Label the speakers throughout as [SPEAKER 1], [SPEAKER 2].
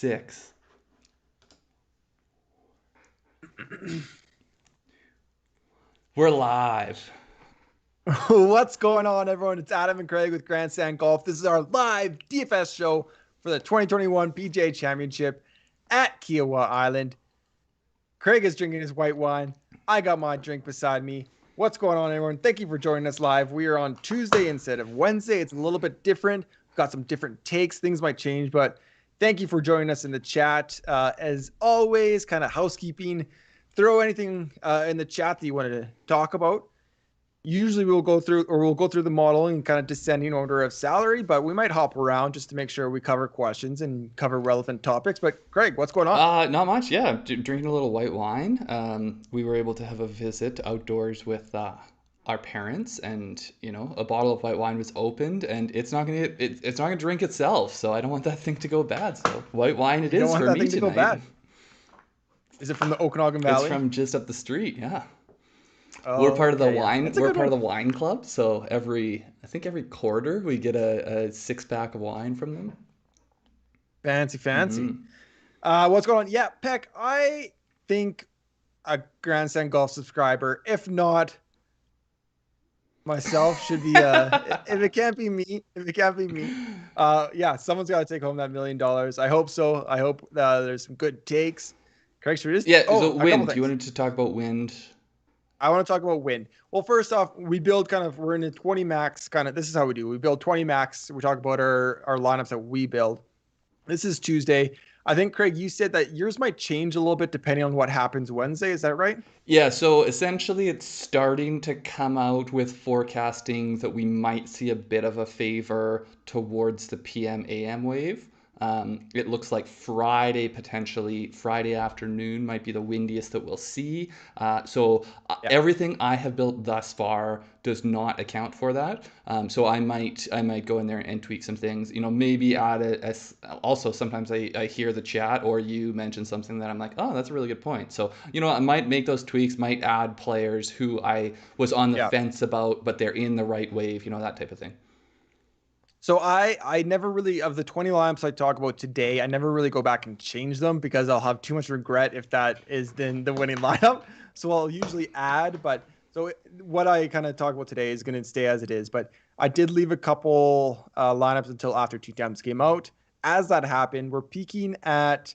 [SPEAKER 1] 6. We're live.
[SPEAKER 2] What's going on, everyone? It's Adam and Craig with Grandstand Golf. This is our live DFS show for the 2021 PGA Championship at Kiawah Island. Craig is drinking his white wine. I got my drink beside me. What's going on, everyone? Thank you for joining us live. We are on Tuesday instead of Wednesday. It's a little bit different. We've got some different takes. Things might change, but thank you for joining us in the chat. As always, kind of housekeeping. Throw anything in the chat that you wanted to talk about. Usually we'll go through the model in kind of descending order of salary, but we might hop around just to make sure we cover questions and cover relevant topics. But Craig, what's going on?
[SPEAKER 1] Not much. Yeah, drinking a little white wine. We were able to have a visit outdoors with our parents, and a bottle of white wine was opened, and it's not gonna drink itself. So I don't want that thing to go bad. So white wine it
[SPEAKER 2] You don't
[SPEAKER 1] is
[SPEAKER 2] want
[SPEAKER 1] for
[SPEAKER 2] that
[SPEAKER 1] me
[SPEAKER 2] thing to go
[SPEAKER 1] tonight.
[SPEAKER 2] bad. Is it from the Okanagan
[SPEAKER 1] It's
[SPEAKER 2] Valley?
[SPEAKER 1] from just up the street. Yeah. We're
[SPEAKER 2] Oh,
[SPEAKER 1] part of the
[SPEAKER 2] okay, yeah.
[SPEAKER 1] wine.
[SPEAKER 2] That's a
[SPEAKER 1] We're
[SPEAKER 2] good
[SPEAKER 1] part of
[SPEAKER 2] one.
[SPEAKER 1] the wine club. So I think every quarter we get a 6 pack of wine from them.
[SPEAKER 2] Fancy, fancy.
[SPEAKER 1] Hmm.
[SPEAKER 2] What's going on? Yeah, Peck, I think a Grandstand Golf subscriber, if not myself, should be if it can't be me, yeah, someone's got to take home that $1 million. I hope so. I hope there's some good takes. Craig, should we just
[SPEAKER 1] Yeah. So
[SPEAKER 2] a couple
[SPEAKER 1] wind. You
[SPEAKER 2] things.
[SPEAKER 1] wanted to talk about wind?
[SPEAKER 2] I want to talk about wind. Well, first off, we're in a 20 max kind of, this is how we do. We build 20 max. We talk about our lineups that we build. This is Tuesday. I think, Craig, you said that yours might change a little bit depending on what happens Wednesday. Is that right?
[SPEAKER 1] Yeah, so essentially it's starting to come out with forecasting that we might see a bit of a favor towards the PM AM wave. It looks like Friday afternoon might be the windiest that we'll see.
[SPEAKER 2] Yeah.
[SPEAKER 1] Everything I have built thus far does not account for that. So I might go in there and tweak some things. Maybe add also sometimes I hear the chat or you mention something that I'm like, oh, that's a really good point. So I might make those tweaks, might add players who I was on the
[SPEAKER 2] Yeah.
[SPEAKER 1] fence about, but they're in the right wave. That type of thing.
[SPEAKER 2] So I never really, of the 20 lineups I talk about today, I never really go back and change them because I'll have too much regret if that is then the winning lineup. So I'll usually add, but what I kind of talk about today is going to stay as it is. But I did leave a couple lineups until after two times came out. As that happened, we're peaking at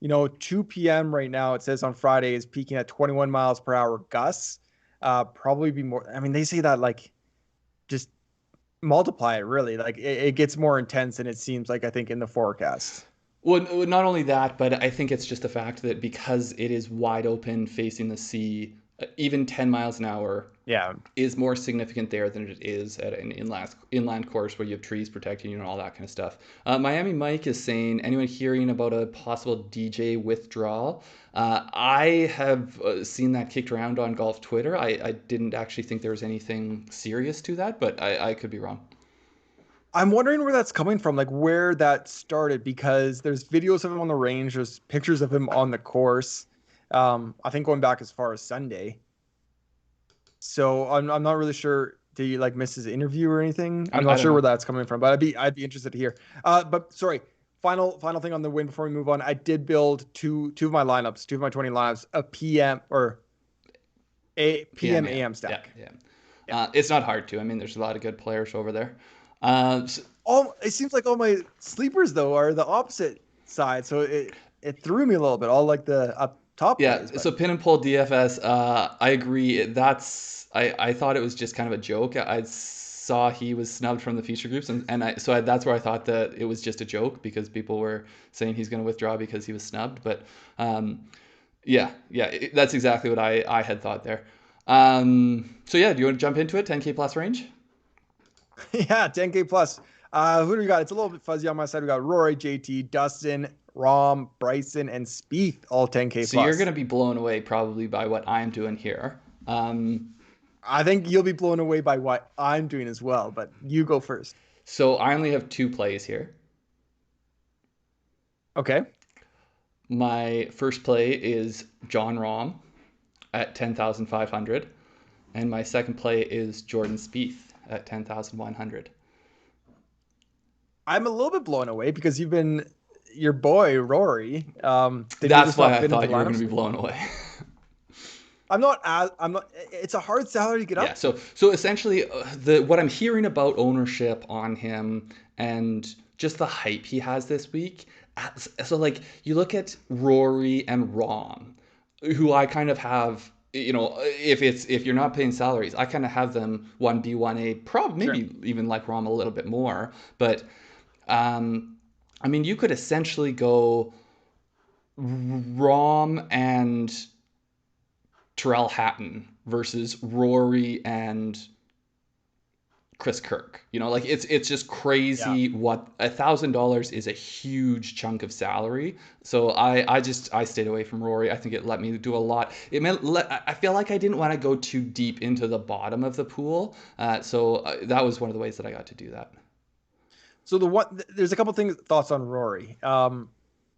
[SPEAKER 2] 2 p.m. right now. It says on Friday is peaking at 21 miles per hour gusts. Probably be more. I mean, they say that like just multiply it really. Like it gets more intense than it seems like, I think, in the forecast.
[SPEAKER 1] Well, not only that, but I think it's just the fact that because it is wide open facing the sea, even 10 miles an hour
[SPEAKER 2] Yeah.
[SPEAKER 1] is more significant there than it is at an inland course where you have trees protecting you and all that kind of stuff. Miami Mike is saying, anyone hearing about a possible DJ withdrawal? I have seen that kicked around on golf Twitter. I didn't actually think there was anything serious to that, but I could be wrong.
[SPEAKER 2] I'm wondering where that's coming from, like where that started, because there's videos of him on the range, there's pictures of him on the course. I think going back as far as Sunday. So I'm not really sure. Did you like miss his interview or anything? I'm
[SPEAKER 1] I
[SPEAKER 2] not
[SPEAKER 1] don't
[SPEAKER 2] sure where
[SPEAKER 1] know.
[SPEAKER 2] that's coming from, but I'd be interested to hear. But sorry, final thing on the win before we move on. I did build two of my lineups, two of my 20 lineups, a PM or a PM
[SPEAKER 1] PMA.
[SPEAKER 2] AM
[SPEAKER 1] Yeah,
[SPEAKER 2] stack.
[SPEAKER 1] yeah.
[SPEAKER 2] Yeah.
[SPEAKER 1] It's not hard to. I mean, there's a lot of good players over there. So,
[SPEAKER 2] All it seems like all my sleepers though are the opposite side, so it threw me a little bit. All like the up top
[SPEAKER 1] yeah,
[SPEAKER 2] plays, but
[SPEAKER 1] so pin and pull DFS, I agree. I thought it was just kind of a joke. I saw he was snubbed from the feature groups, that's where I thought that it was just a joke because people were saying he's going to withdraw because he was snubbed. But yeah, that's exactly what I had thought there. So yeah, do you want to jump into it? 10K plus range.
[SPEAKER 2] yeah, 10K plus. Who do we got? It's a little bit fuzzy on my side. We got Rory, JT, Dustin, Rom, Bryson, and Spieth, all 10K
[SPEAKER 1] So you're going
[SPEAKER 2] plus.
[SPEAKER 1] to be blown away probably by what I'm doing here.
[SPEAKER 2] I think you'll be blown away by what I'm doing as well, but you go first.
[SPEAKER 1] So I only have two plays here.
[SPEAKER 2] Okay.
[SPEAKER 1] My first play is John Rahm at 10,500, and my second play is Jordan Spieth at 10,100.
[SPEAKER 2] I'm a little bit blown away because you've been your boy Rory. Did he
[SPEAKER 1] That's
[SPEAKER 2] just
[SPEAKER 1] why
[SPEAKER 2] not
[SPEAKER 1] I
[SPEAKER 2] fit into
[SPEAKER 1] thought you were going to
[SPEAKER 2] lineups?
[SPEAKER 1] be blown away.
[SPEAKER 2] I'm not. It's a hard salary to get
[SPEAKER 1] Yeah,
[SPEAKER 2] up
[SPEAKER 1] so
[SPEAKER 2] to.
[SPEAKER 1] essentially, the what I'm hearing about ownership on him and just the hype he has this week. So like you look at Rory and Rom, who I kind of have. If you're not paying salaries, I kind of have them 1B, 1A, probably
[SPEAKER 2] Sure.
[SPEAKER 1] maybe even like Rom a little bit more. But I mean, you could essentially go Rom and Terrell Hatton versus Rory and Chris Kirk. Like it's just
[SPEAKER 2] Yeah.
[SPEAKER 1] crazy what $1,000 is a huge chunk of salary. So I stayed away from Rory. I think it let me do a lot. I feel like I didn't want to go too deep into the bottom of the pool. So that was one of the ways that I got to do that.
[SPEAKER 2] So there's a couple thoughts on Rory.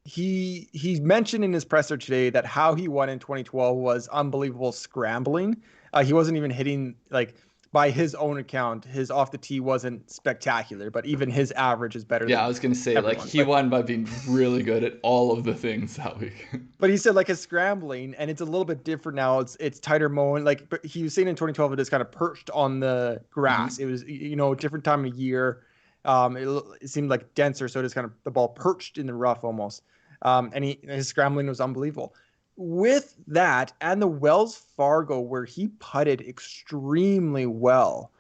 [SPEAKER 2] He mentioned in his presser today that how he won in 2012 was unbelievable scrambling. He wasn't even hitting, like, by his own account, his off the tee wasn't spectacular, but even his average is better
[SPEAKER 1] Yeah, I
[SPEAKER 2] than
[SPEAKER 1] was gonna say like
[SPEAKER 2] everyone.
[SPEAKER 1] he won by being really good at all of the things that week.
[SPEAKER 2] But he said like his scrambling, and it's a little bit different now. It's tighter mowing. Like, but he was saying in 2012 it is kind of perched on the grass.
[SPEAKER 1] Hmm.
[SPEAKER 2] It was a different time of year. It seemed like denser, so it is kind of the ball perched in the rough almost. And his scrambling was unbelievable. With that and the Wells Fargo where he putted extremely well,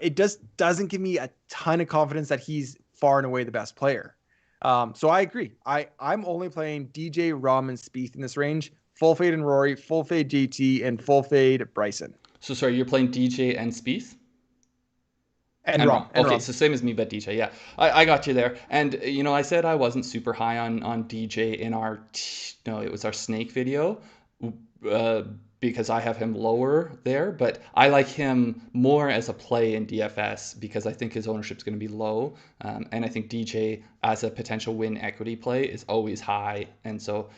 [SPEAKER 2] it just doesn't give me a ton of confidence that he's far and away the best player. So I agree. I'm only playing DJ, Rom, and Spieth in this range. Full fade and Rory, full fade JT, and full fade Bryson
[SPEAKER 1] So sorry, you're playing DJ and Spieth?
[SPEAKER 2] and
[SPEAKER 1] And
[SPEAKER 2] Rom
[SPEAKER 1] Rom.
[SPEAKER 2] and
[SPEAKER 1] Okay,
[SPEAKER 2] Rom.
[SPEAKER 1] so same as me, but DJ. Yeah, I got you there. And I said I wasn't super high on DJ in no, it was our snake video, uh, because I have him lower there. But I like him more as a play in DFS because I think his ownership's going to be low, and I think DJ as a potential win equity play is always high. And so,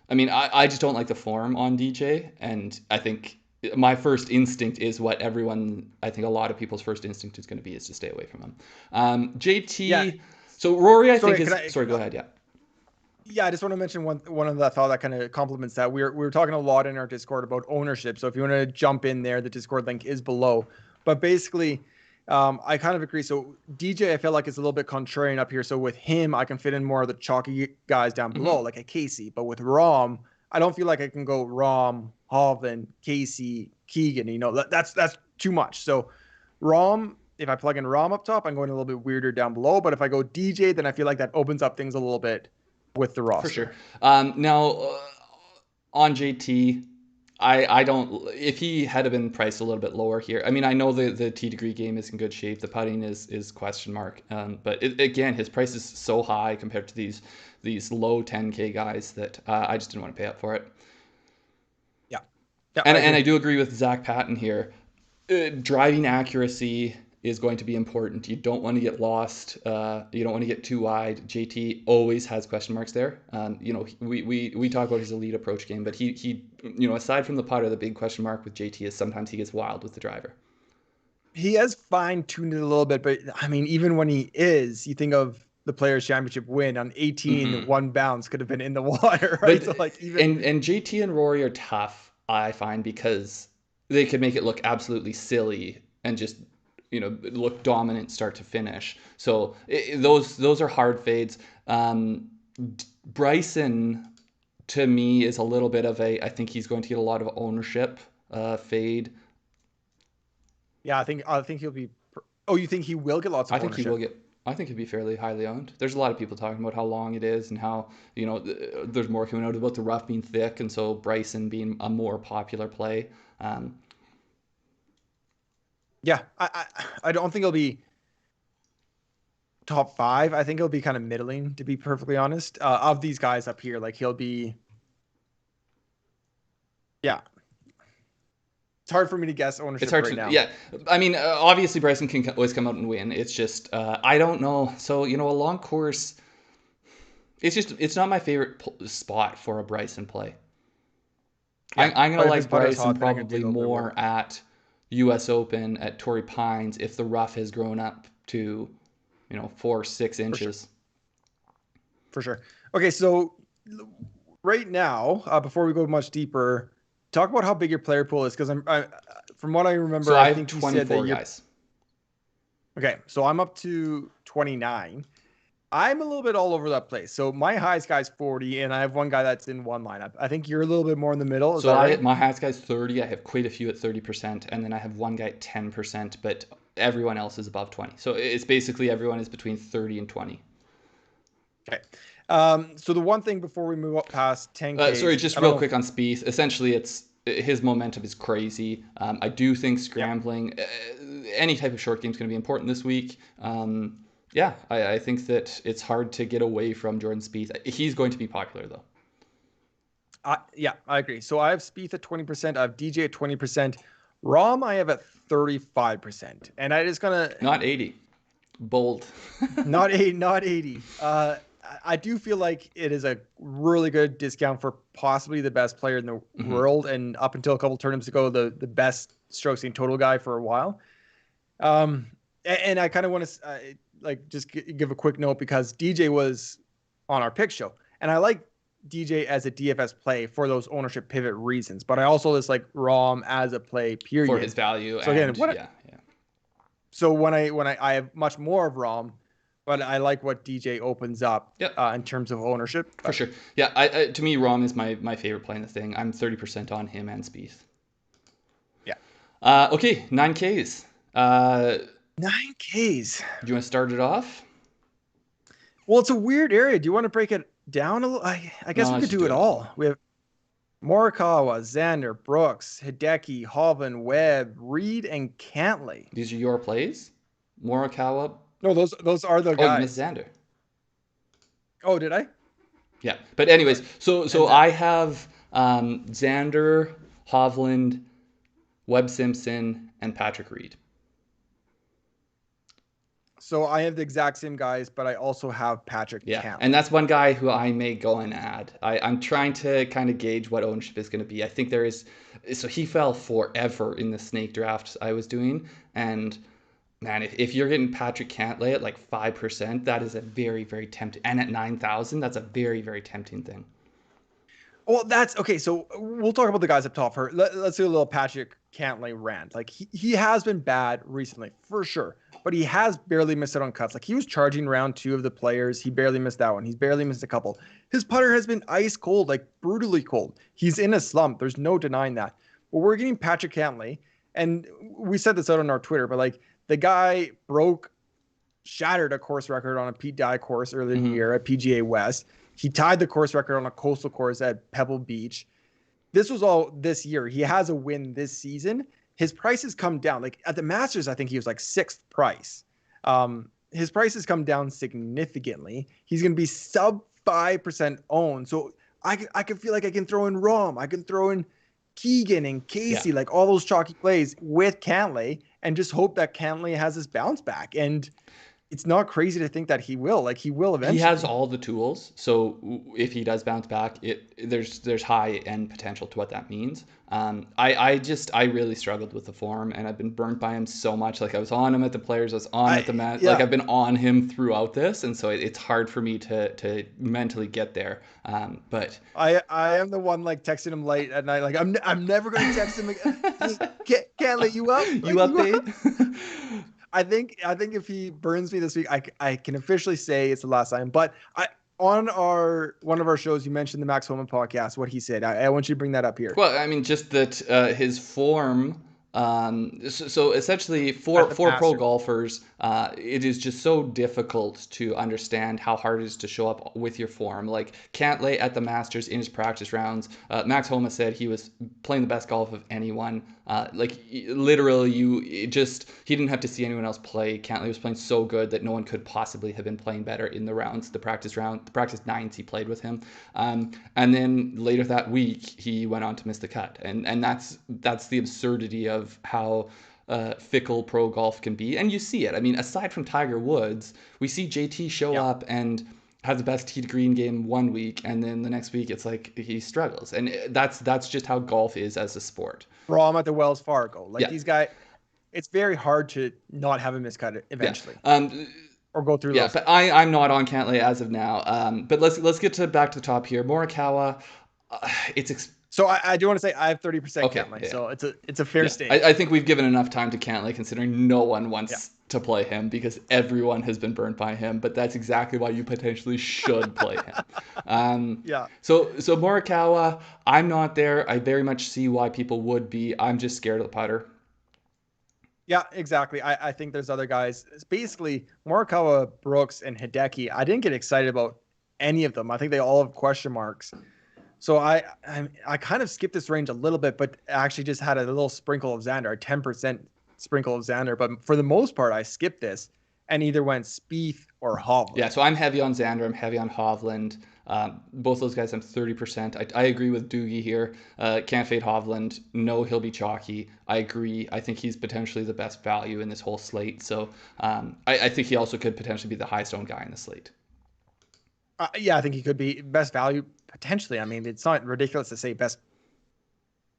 [SPEAKER 1] I mean, I just don't like the form on DJ, and I think my first instinct is what I think a lot of people's first instinct is going to be is to stay away from him.
[SPEAKER 2] Yeah.
[SPEAKER 1] JT, so Rory, I think
[SPEAKER 2] Sorry, can
[SPEAKER 1] is,
[SPEAKER 2] I?
[SPEAKER 1] sorry, go ahead, yeah.
[SPEAKER 2] Yeah, I just want to mention one of that thought that kind of complements that. We were talking a lot in our Discord about ownership. So if you want to jump in there, the Discord link is below. But basically, I kind of agree. So DJ, I feel like is a little bit contrarian up here. So with him, I can fit in more of the chalky guys down below,
[SPEAKER 1] Mm-hmm.
[SPEAKER 2] like a Casey. But with Rom, I don't feel like I can go Rom, Hovland, Casey, Keegan. That's too much. So Rom, if I plug in Rom up top, I'm going a little bit weirder down below. But if I go DJ, then I feel like that opens up things a little bit with the
[SPEAKER 1] For sure.
[SPEAKER 2] roster.
[SPEAKER 1] Now, on JT, I don't. If he had been priced a little bit lower here, I mean, I know the T degree game is in good shape. The putting is question mark. But again, his price is so high compared to these low 10K guys that I just didn't want to pay up for it.
[SPEAKER 2] Yeah. Yeah, I
[SPEAKER 1] And
[SPEAKER 2] agree.
[SPEAKER 1] I do agree with Zach Patton here. Driving accuracy is going to be important. You don't want to get lost. You don't want to get too wide. JT always has question marks there. We talk about his elite approach game, but he aside from the putter, the big question mark with JT is sometimes he gets wild with the driver.
[SPEAKER 2] He has fine-tuned it a little bit, but I mean, even when he is, you think of the Players Championship win on 18,
[SPEAKER 1] Mm-hmm.
[SPEAKER 2] one bounce could have been in the water, right?
[SPEAKER 1] But
[SPEAKER 2] So like even
[SPEAKER 1] and JT and Rory are tough, I find, because they could make it look absolutely silly and just look dominant start to finish. So those are hard fades. Bryson to me is a little bit of a. I think he's going to get a lot of ownership fade.
[SPEAKER 2] yeah, I think he'll be. Oh, you think he will get lots
[SPEAKER 1] I
[SPEAKER 2] of
[SPEAKER 1] think he will
[SPEAKER 2] ownership?
[SPEAKER 1] get. I think he'd be fairly highly owned. There's a lot of people talking about how long it is and how there's more coming out about the rough being thick, and so Bryson being a more popular play. Um,
[SPEAKER 2] Yeah, I don't think he'll be top five. I think he'll be kind of middling, to be perfectly honest. Of these guys up here, like he'll be. Yeah, it's hard for me to guess
[SPEAKER 1] it's
[SPEAKER 2] ownership
[SPEAKER 1] hard
[SPEAKER 2] right
[SPEAKER 1] to,
[SPEAKER 2] now.
[SPEAKER 1] yeah. I mean, obviously Bryson can always come out and win. It's just I don't know. So a long course. It's not my favorite spot for a Bryson play.
[SPEAKER 2] Yeah,
[SPEAKER 1] I'm gonna
[SPEAKER 2] but if his
[SPEAKER 1] like
[SPEAKER 2] putter's
[SPEAKER 1] Bryson
[SPEAKER 2] hot, then it could do a
[SPEAKER 1] probably
[SPEAKER 2] little bit of
[SPEAKER 1] more
[SPEAKER 2] work.
[SPEAKER 1] at U.S. Open at Torrey Pines if the rough has grown up to 4 6
[SPEAKER 2] For sure.
[SPEAKER 1] inches.
[SPEAKER 2] For sure. Okay, so right now, before we go much deeper, talk about how big your player pool is, because from what I remember,
[SPEAKER 1] So
[SPEAKER 2] I
[SPEAKER 1] I have
[SPEAKER 2] think you said that
[SPEAKER 1] 24
[SPEAKER 2] you're
[SPEAKER 1] guys.
[SPEAKER 2] okay. So I'm up to 29. I'm a little bit all over that place. So my highest guy's 40, and I have one guy that's in one lineup. I think you're a little bit more in the middle. Is
[SPEAKER 1] So
[SPEAKER 2] that right?
[SPEAKER 1] my highest guy's 30. I have quite a few at 30%, and then I have one guy at 10%, but everyone else is above 20. So it's basically everyone is between 30 and 20.
[SPEAKER 2] Okay. So the one thing before we move up past 10Ks,
[SPEAKER 1] Sorry, just
[SPEAKER 2] I don't
[SPEAKER 1] real
[SPEAKER 2] know.
[SPEAKER 1] quick on Spieth. Essentially, it's his momentum is crazy. I do think
[SPEAKER 2] Yeah.
[SPEAKER 1] scrambling, any type of short game is going to be important this week. Yeah, I think that it's hard to get away from Jordan Spieth. He's going to be popular though.
[SPEAKER 2] Yeah, I agree. So I have Spieth at 20%. I have DJ at 20%. Rom I have at 35%. And I just gonna
[SPEAKER 1] Not 80. Bold.
[SPEAKER 2] not 80. I do feel like it is a really good discount for possibly the best player in the world, and up until a couple tournaments ago, the best strokes in total guy for a while. And I kind of want to just give a quick note, because DJ was on our pick show, and I like DJ as a DFS play for those ownership pivot reasons, but I also just like Rom as a play period
[SPEAKER 1] For his value.
[SPEAKER 2] So
[SPEAKER 1] And
[SPEAKER 2] again,
[SPEAKER 1] yeah.
[SPEAKER 2] so when I have much more of Rom, but I like what DJ opens up
[SPEAKER 1] Yep.
[SPEAKER 2] In terms of ownership.
[SPEAKER 1] For sure. Yeah, to me, Rom is my favorite play in the thing. I'm 30% on him and Spieth.
[SPEAKER 2] Yeah.
[SPEAKER 1] Okay, 9Ks.
[SPEAKER 2] 9Ks.
[SPEAKER 1] Do you want to start it off?
[SPEAKER 2] Well, it's a weird area. Do you want to break it down a little? I guess we could do it all. We have Morikawa, Xander, Brooks, Hideki, Hovland, Webb, Reed, and Cantlay.
[SPEAKER 1] These are your plays? Morikawa?
[SPEAKER 2] No, those are the guys.
[SPEAKER 1] Oh, you missed Xander.
[SPEAKER 2] Oh, did I?
[SPEAKER 1] Yeah. But anyways, so I have Xander, Hovland, Webb Simpson, and Patrick Reed.
[SPEAKER 2] So I have the exact same guys, but I also have Patrick
[SPEAKER 1] Yeah,
[SPEAKER 2] Cantlay.
[SPEAKER 1] and that's one guy who I may go and add. I'm trying to kind of gauge what ownership is going to be. I think there is, so he fell forever in the snake drafts I was doing, and man, if you're getting Patrick Cantlay at like 5%, that is a very, very tempting, and at 9,000, that's a very, very tempting thing.
[SPEAKER 2] Well, that's okay. So we'll talk about the guys up top first. Let's do a little Patrick Cantlay rant. Like he has been bad recently, for sure, but he has barely missed out on cuts. Like he was charging round 2 of the players. He barely missed that one. He's barely missed a couple. His putter has been ice cold, like brutally cold. He's in a slump. There's no denying that. But we're getting Patrick Cantlay, and we said this out on our Twitter, but like the guy shattered a course record on a Pete Dye course earlier in the year at PGA West. He tied the course record on a coastal course at Pebble Beach. This was all this year. He has a win this season. His price has come down. Like at the Masters, I think he was like 6th price. His price has come down significantly. He's going to be sub 5% owned. So I can feel like I can throw in Rom. I can throw in Keegan and Casey, like all those chalky plays with Cantlay, and just hope that Cantlay has his bounce back. And it's not crazy to think that he will. Like he will eventually.
[SPEAKER 1] He has all the tools. So if he does bounce back, there's high end potential to what that means. I really struggled with the form, and I've been burnt by him so much. Like I was on him at the Players, I was on at the Met. Yeah. Like I've been on him throughout this, and so it's hard for me to mentally get there. But
[SPEAKER 2] I am the one like texting him late at night. Like I'm never going to text him again. Can't let you up.
[SPEAKER 1] You update.
[SPEAKER 2] I think if he burns me this week, I can officially say it's the last time. But on one of our shows, you mentioned the Max Homa podcast, what he said. I want you to bring that up here.
[SPEAKER 1] Well, I mean, just that his form. So essentially, for pro golfers, it is just so difficult to understand how hard it is to show up with your form. Like Cantlay at the Masters in his practice rounds, Max Homa said he was playing the best golf of anyone. Like literally, he didn't have to see anyone else play. Cantlay was playing so good that no one could possibly have been playing better in the rounds, the practice 9s he played with him. And then later that week, he went on to miss the cut, and that's the absurdity of how fickle pro golf can be. And you see it. I mean, aside from Tiger Woods, we see JT show up and have the best tee to green game one week, and then the next week it's like he struggles. And that's just how golf is as a sport.
[SPEAKER 2] Rahm at the Wells Fargo. Like these guys, it's very hard to not have a miscut eventually.
[SPEAKER 1] Yeah.
[SPEAKER 2] or go through
[SPEAKER 1] Yeah,
[SPEAKER 2] those?
[SPEAKER 1] but I'm not on Cantlay as of now. But let's get to back to the top here. Morikawa, it's
[SPEAKER 2] So I do want to say I have 30%
[SPEAKER 1] okay.
[SPEAKER 2] Cantlay,
[SPEAKER 1] Yeah,
[SPEAKER 2] so it's a fair
[SPEAKER 1] yeah.
[SPEAKER 2] stake.
[SPEAKER 1] I think we've given enough time to Cantlay, considering no one
[SPEAKER 2] Yeah.
[SPEAKER 1] wants to play him because everyone has been burnt by him. But that's exactly why you potentially should play him.
[SPEAKER 2] Yeah.
[SPEAKER 1] So Morikawa, I'm not there. I very much see why people would be. I'm just scared of the putter.
[SPEAKER 2] Yeah, exactly. I think there's other guys. It's basically Morikawa, Brooks, and Hideki. I didn't get excited about any of them. I think they all have question marks. So I kind of skipped this range a little bit, but actually just had a little sprinkle of Xander, a 10% sprinkle of Xander. But for the most part, I skipped this and either went Spieth or
[SPEAKER 1] Yeah,
[SPEAKER 2] Hovland.
[SPEAKER 1] so I'm heavy on Xander. I'm heavy on Hovland. Both those guys, I'm 30%. I agree with Doogie here. Can't fade Hovland. No, he'll be chalky. I agree. I think he's potentially the best value in this whole slate. So I think he also could potentially be the highest owned guy in the slate.
[SPEAKER 2] Yeah, I think he could be best value potentially. I mean, it's not ridiculous to say best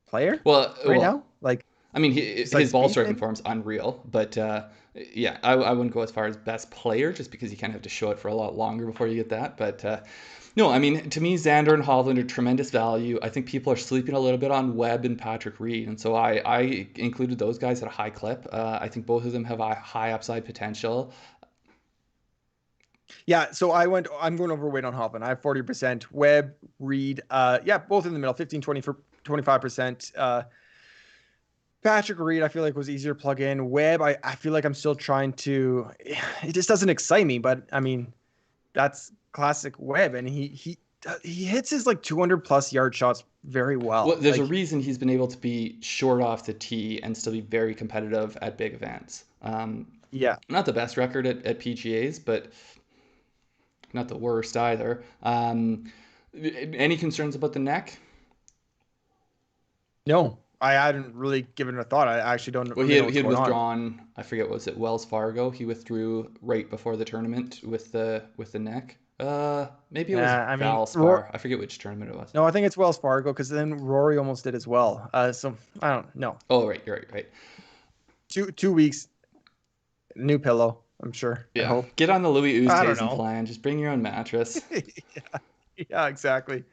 [SPEAKER 2] player right
[SPEAKER 1] Well,
[SPEAKER 2] now. Like
[SPEAKER 1] I mean, his
[SPEAKER 2] besides
[SPEAKER 1] ball
[SPEAKER 2] Spieth,
[SPEAKER 1] striking
[SPEAKER 2] maybe.
[SPEAKER 1] form's unreal, but yeah, I wouldn't go as far as best player just because you kind of have to show it for a lot longer before you get that. But no, I mean, to me, Xander and Hovland are tremendous value. I think people are sleeping a little bit on Webb and Patrick Reed, and so I included those guys at a high clip. I think both of them have a high upside potential.
[SPEAKER 2] Yeah, so I'm going overweight on Hovland. I have 40%. Webb, Reed, yeah, both in the middle, 15, 20 for 25%. Patrick Reed, I feel like was easier to plug in. Webb, I feel like I'm still trying to it just doesn't excite me, but I mean, that's classic Webb. And he hits his like 200 plus yard shots very
[SPEAKER 1] Well,
[SPEAKER 2] well.
[SPEAKER 1] there's a
[SPEAKER 2] Like,
[SPEAKER 1] reason he's been able to be short off the tee and still be very competitive at big events.
[SPEAKER 2] yeah,
[SPEAKER 1] Not the best record at PGAs, but not the worst either. Any concerns about the neck?
[SPEAKER 2] no, I hadn't really given it a thought. I actually don't
[SPEAKER 1] Well,
[SPEAKER 2] really know
[SPEAKER 1] he
[SPEAKER 2] what's
[SPEAKER 1] had
[SPEAKER 2] going on.
[SPEAKER 1] withdrawn. I forget, was it Wells Fargo? He withdrew right before the tournament with the neck. Maybe it was
[SPEAKER 2] I mean,
[SPEAKER 1] Valspar. I forget which tournament it was.
[SPEAKER 2] no, I think it's Wells Fargo because then Rory almost did as well. So I don't know.
[SPEAKER 1] Oh, right, you're right, right.
[SPEAKER 2] 2 weeks, new pillow. I'm sure. I
[SPEAKER 1] Yeah,
[SPEAKER 2] hope.
[SPEAKER 1] get on the Louis
[SPEAKER 2] I don't
[SPEAKER 1] Oosthuizen
[SPEAKER 2] know.
[SPEAKER 1] plan. Just bring your own mattress.
[SPEAKER 2] Yeah, yeah, exactly.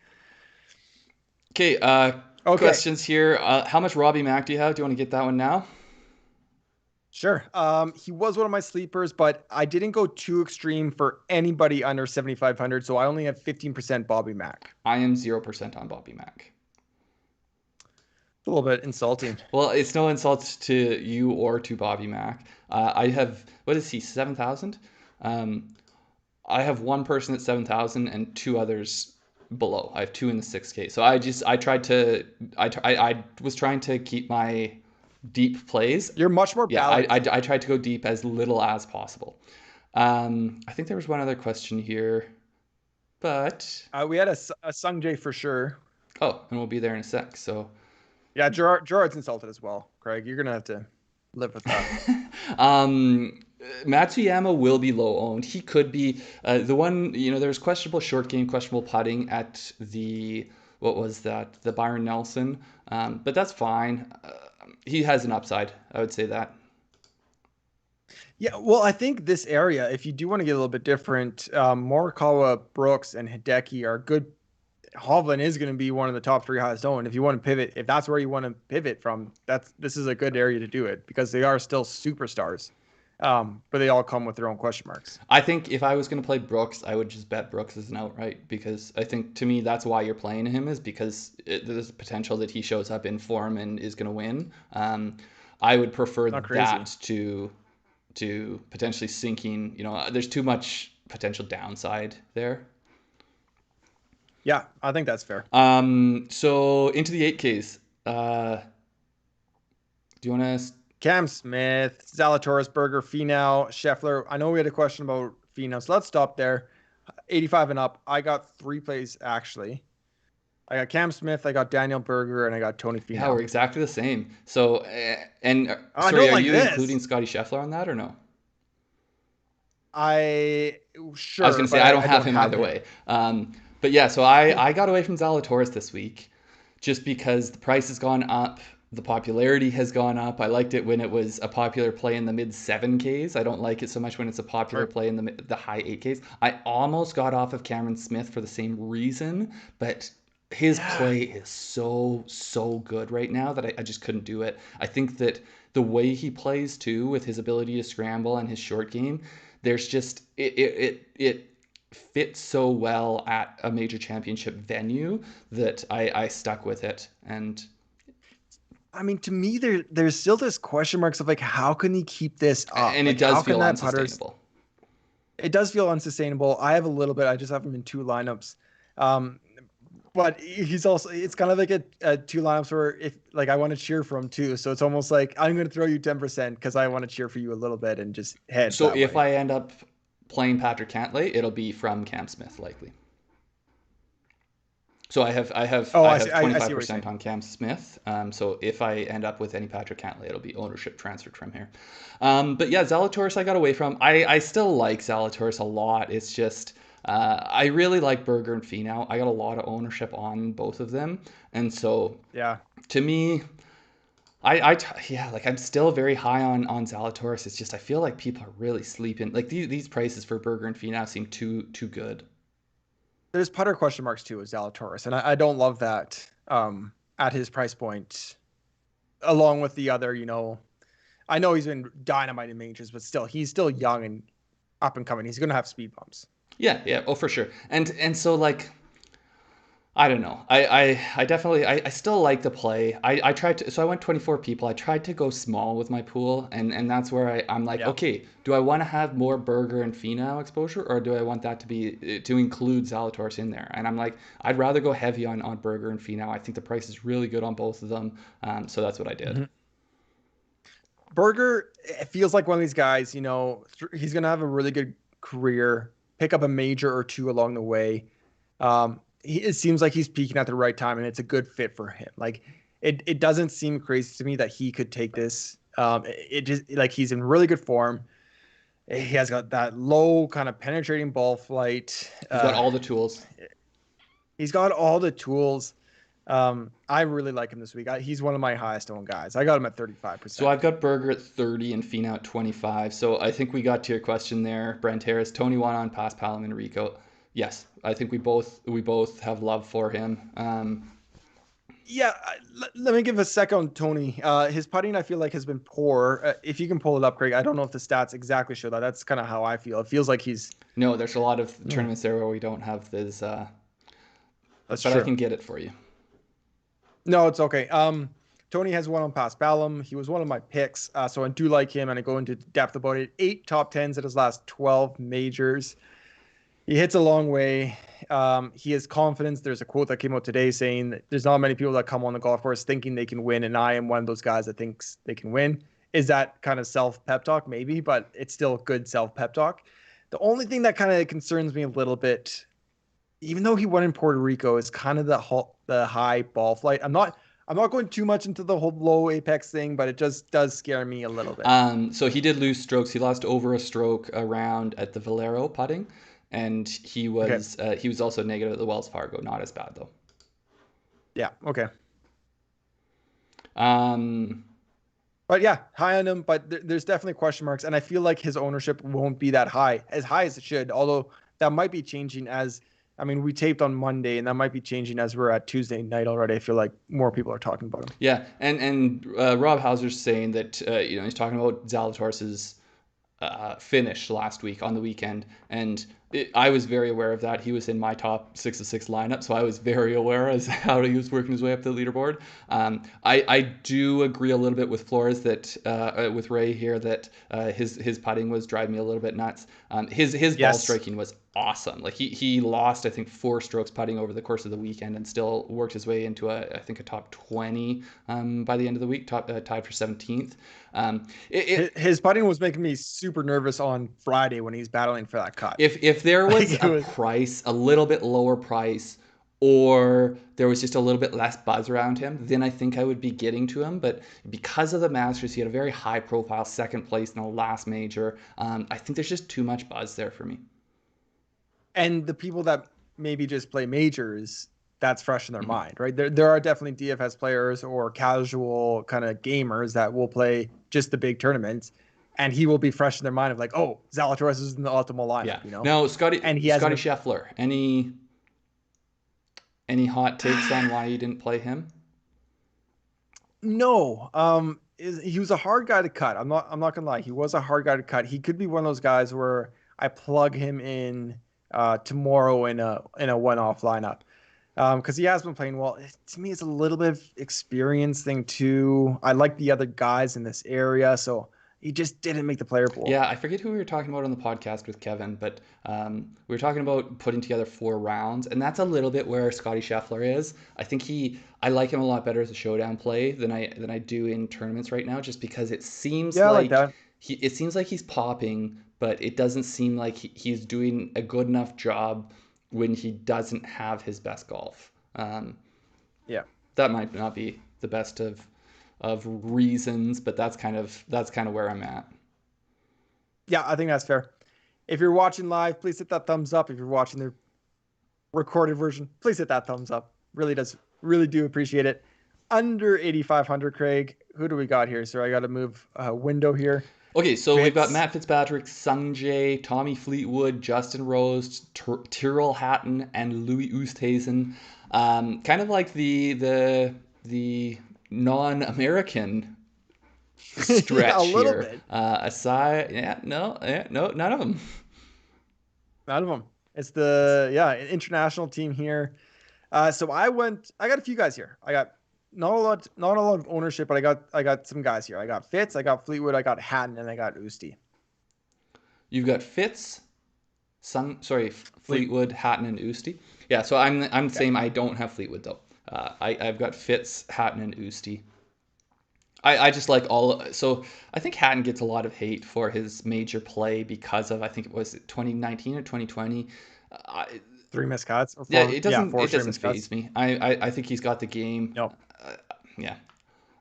[SPEAKER 1] Okay,
[SPEAKER 2] Okay,
[SPEAKER 1] questions here. How much Robbie Mack do you have? Do you want to get that one now?
[SPEAKER 2] sure. He was one of my sleepers, but I didn't go too extreme for anybody under 7,500, so I only have 15% Bobby Mack.
[SPEAKER 1] I am 0% on Bobby Mack.
[SPEAKER 2] It's a little bit insulting.
[SPEAKER 1] Well, it's no insult to you or to Bobby Mack. I have, what is he, 7,000? Um, I have one person at 7,000 and two others below. I have two in the 6K. So I tried to, I was trying to keep my deep plays.
[SPEAKER 2] You're much more
[SPEAKER 1] Yeah,
[SPEAKER 2] balanced.
[SPEAKER 1] I tried to go deep as little as possible. I think there was one other question here, but,
[SPEAKER 2] We had a Sung Jae for sure.
[SPEAKER 1] oh, and we'll be there in a sec. So,
[SPEAKER 2] Yeah, Gerard's insulted as well, Craig. You're gonna have to live with that.
[SPEAKER 1] um, Matsuyama will be low owned. He could be the one. There's questionable short game, questionable putting at the what was that? The Byron Nelson, but that's fine. He has an upside. I would say that.
[SPEAKER 2] Yeah, well, I think this area, if you do want to get a little bit different, Morikawa, Brooks, and Hideki are good. Hovland is going to be one of the top three highest owned. If you want to pivot, if that's where you want to pivot from, this is a good area to do it because they are still superstars, but they all come with their own question marks.
[SPEAKER 1] I think if I was going to play Brooks, I would just bet Brooks as an outright because I think to me that's why you're playing him is because there's potential that he shows up in form and is going to win. I would prefer
[SPEAKER 2] Not crazy.
[SPEAKER 1] that to potentially sinking. There's too much potential downside there.
[SPEAKER 2] Yeah, I think that's fair.
[SPEAKER 1] So into the 8Ks. Do you want to?
[SPEAKER 2] Cam Smith, Zalatoris, Berger, Finau, Scheffler. I know we had a question about Finau, so let's stop there. 85 and up. I got three plays actually. I got Cam Smith, I got Daniel Berger, and I got Tony
[SPEAKER 1] Yeah, we're
[SPEAKER 2] Finau.
[SPEAKER 1] exactly the same. So,
[SPEAKER 2] I
[SPEAKER 1] sorry,
[SPEAKER 2] don't
[SPEAKER 1] are
[SPEAKER 2] like
[SPEAKER 1] you
[SPEAKER 2] this.
[SPEAKER 1] including Scotty Scheffler on that or no?
[SPEAKER 2] I
[SPEAKER 1] I was
[SPEAKER 2] sure,
[SPEAKER 1] going to say
[SPEAKER 2] but
[SPEAKER 1] I don't
[SPEAKER 2] I
[SPEAKER 1] have
[SPEAKER 2] don't
[SPEAKER 1] him
[SPEAKER 2] have
[SPEAKER 1] either
[SPEAKER 2] him.
[SPEAKER 1] way. But yeah, so I got away from Zalatoris this week just because the price has gone up. The popularity has gone up. I liked it when it was a popular play in the mid 7Ks. I don't like it so much when it's a popular
[SPEAKER 2] Or
[SPEAKER 1] play in the high 8Ks. I almost got off of Cameron Smith for the same reason, but his
[SPEAKER 2] yeah,
[SPEAKER 1] play is so good right now that I just couldn't do it. I think that the way he plays too, with his ability to scramble and his short game, there's just it fits so well at a major championship venue that I stuck with it.
[SPEAKER 2] I mean, to me, there's still this question marks of like, how can he keep this up?
[SPEAKER 1] And it
[SPEAKER 2] Like,
[SPEAKER 1] does
[SPEAKER 2] how can
[SPEAKER 1] feel
[SPEAKER 2] that putter?
[SPEAKER 1] unsustainable.
[SPEAKER 2] It does feel unsustainable. I have a little bit. I just have him in two lineups. Um, but he's also, it's kind of like a two lineups where if like I want to cheer for him too. So it's almost like I'm going to throw you 10% because I want to cheer for you a little bit and just heads
[SPEAKER 1] So
[SPEAKER 2] that
[SPEAKER 1] if
[SPEAKER 2] way.
[SPEAKER 1] I end up playing Patrick Cantlay, it'll be from Cam Smith likely. So I have I have
[SPEAKER 2] Oh,
[SPEAKER 1] I
[SPEAKER 2] I see.
[SPEAKER 1] have
[SPEAKER 2] I see what you're
[SPEAKER 1] 25%
[SPEAKER 2] saying.
[SPEAKER 1] on Cam Smith. So if I end up with any Patrick Cantlay, it'll be ownership transferred from here. But yeah, Zalatoris I got away from. I still like Zalatoris a lot. It's just I really like Berger and Finau. I got a lot of ownership on both of them, and so
[SPEAKER 2] Yeah.
[SPEAKER 1] to me, yeah, like I'm still very high on Zalatoris. It's just I feel like people are really sleeping. Like these prices for Berger and Finau seem too good.
[SPEAKER 2] There's putter question marks too with Zalatoris, and I don't love that at his price point, along with the other, I know he's been dynamite in majors, but still, he's still young and up and coming. He's going to have speed bumps.
[SPEAKER 1] Yeah, oh for sure. And so like I don't know. I definitely I still like the play. I tried to, so I went 24 people. I tried to go small with my pool, and that's where I'm like,
[SPEAKER 2] Yeah.
[SPEAKER 1] okay, do I want to have more Berger and Finau exposure, or do I want that to include Zalatoris in there? And I'm like, I'd rather go heavy on Berger and Finau. I think the price is really good on both of them. So that's what I did.
[SPEAKER 2] Mhm. Berger, it feels like one of these guys, he's going to have a really good career, pick up a major or two along the way. It seems like he's peaking at the right time, and it's a good fit for him. Like, it doesn't seem crazy to me that he could take this. It just like he's in really good form. He has got that low kind of penetrating ball flight.
[SPEAKER 1] He's got all the tools.
[SPEAKER 2] He's got all the tools. I really like him this week. He's one of my highest owned guys. I got him at
[SPEAKER 1] So
[SPEAKER 2] 35%.
[SPEAKER 1] I've got Berger at 30 and Finau at 25. So I think we got to your question there. Brent Harris, Tony Juan on Pass Palom and Rico. Yes, I think we both have love for him.
[SPEAKER 2] Yeah, let me give a second on Tony. His putting, I feel like, has been poor. If you can pull it up, Craig. I don't know if the stats exactly show that. That's kind of how I feel. It feels like he's.
[SPEAKER 1] No, there's a lot of
[SPEAKER 2] Mm,
[SPEAKER 1] tournaments there where we don't have this,
[SPEAKER 2] that's
[SPEAKER 1] but I
[SPEAKER 2] true.
[SPEAKER 1] can get it for you.
[SPEAKER 2] No, it's okay. Tony has one on Pass Ballum. He was one of my picks, so I do like him, and I go into depth about it. 8 top tens at his last 12 majors. He hits a long way. He has confidence. There's a quote that came out today saying that there's not many people that come on the golf course thinking they can win, and I am one of those guys that thinks they can win. Is that kind of self pep talk? Maybe, but it's still good self pep talk. The only thing that kind of concerns me a little bit, even though he won in Puerto Rico, is kind of the high ball flight. I'm not going too much into the whole low apex thing, but it just does scare me a little bit.
[SPEAKER 1] So he did lose strokes. He lost over a stroke around at the Valero putting, and
[SPEAKER 2] Okay.
[SPEAKER 1] he was also negative at the Wells Fargo. Not as bad though.
[SPEAKER 2] Yeah. Okay.
[SPEAKER 1] Um,
[SPEAKER 2] But yeah, high on him, but there's definitely question marks, and I feel like his ownership won't be that high as it should. Although that might be changing as, I mean, we taped on Monday, and that might be changing as we're at Tuesday night already. I feel like more people are talking about him.
[SPEAKER 1] yeah, and Rob Hauser's saying that he's talking about Zalatoris's finish last week on the weekend, and I was very aware of that. He was in my top 6 of 6 lineup, so I was very aware as how he was working his way up the leaderboard. I do agree a little bit with Flores that with Ray here that his putting was driving me a little bit nuts. His ball
[SPEAKER 2] Yes.
[SPEAKER 1] striking was awesome. Like he lost I think 4 strokes putting over the course of the weekend and still worked his way into I think a top 20 by the end of the week, tied for 17th.
[SPEAKER 2] His putting was making me super nervous on Friday when he's battling for that cut.
[SPEAKER 1] If there
[SPEAKER 2] Like
[SPEAKER 1] was
[SPEAKER 2] it
[SPEAKER 1] a
[SPEAKER 2] was,
[SPEAKER 1] price, a little bit lower price, or there was just a little bit less buzz around him, then I think I would be getting to him. But because of the Masters, he had a very high profile second place in the last major. I think there's just too much buzz there for me.
[SPEAKER 2] and the people that maybe just play majors, that's fresh in their mind, right? There are definitely DFS players or casual kind of gamers that will play just the big tournaments, and he will be fresh in their mind of like, oh, Zalatoris is in the optimal
[SPEAKER 1] Yeah.
[SPEAKER 2] lineup, you know.
[SPEAKER 1] Now,
[SPEAKER 2] And he
[SPEAKER 1] Scotty
[SPEAKER 2] hasn't.
[SPEAKER 1] Scheffler, any hot takes on why you didn't play him?
[SPEAKER 2] No, he was a hard guy to cut. I'm not gonna lie. He was a hard guy to cut. He could be one of those guys where I plug him in tomorrow in a one-off lineup. Because he has been playing well. To me, it's a little bit of experience thing too. I like the other guys in this area, so he just didn't make the player pool.
[SPEAKER 1] Yeah, I forget who we were talking about on the podcast with Kevin, but we were talking about putting together 4 rounds, and that's a little bit where Scotty Scheffler is. I like him a lot better as a showdown play than I do in tournaments right now, just because it seems
[SPEAKER 2] Yeah, I like that.
[SPEAKER 1] it seems like he's popping, but it doesn't seem like he's doing a good enough job when he doesn't have his best golf.
[SPEAKER 2] Yeah.
[SPEAKER 1] That might not be the best of reasons, but that's kind of where I'm at.
[SPEAKER 2] Yeah, I think that's fair. If you're watching live, please hit that thumbs up. If you're watching the recorded version, please hit that thumbs up. Really do appreciate it. Under 8,500, Craig. Who do we got here? So I got to move a window here.
[SPEAKER 1] Okay, so we've got Matt Fitzpatrick, Sung Jae, Tommy Fleetwood, Justin Rose, Tyrrell Hatton, and Louis Oosthuizen. Kind of like the non-American stretch
[SPEAKER 2] a little
[SPEAKER 1] here.
[SPEAKER 2] bit.
[SPEAKER 1] No, none of them.
[SPEAKER 2] None of them. It's the international team here. So I got a few guys here. I got not a lot of ownership, but I got some guys here. I got Fitz, I got Fleetwood, I got Hatton, and I got Usti.
[SPEAKER 1] You've got Fitz, Fleetwood, Hatton, and Usti. Yeah, so I'm the same. I don't have Fleetwood though. I've got Fitz, Hatton, and Usti. I just like so I think Hatton gets a lot of hate for his major play because of, I think it was 2019 or 2020.
[SPEAKER 2] 3 missed cuts.
[SPEAKER 1] Yeah, it doesn't faze me. I think he's got the game.
[SPEAKER 2] No.
[SPEAKER 1] Yeah.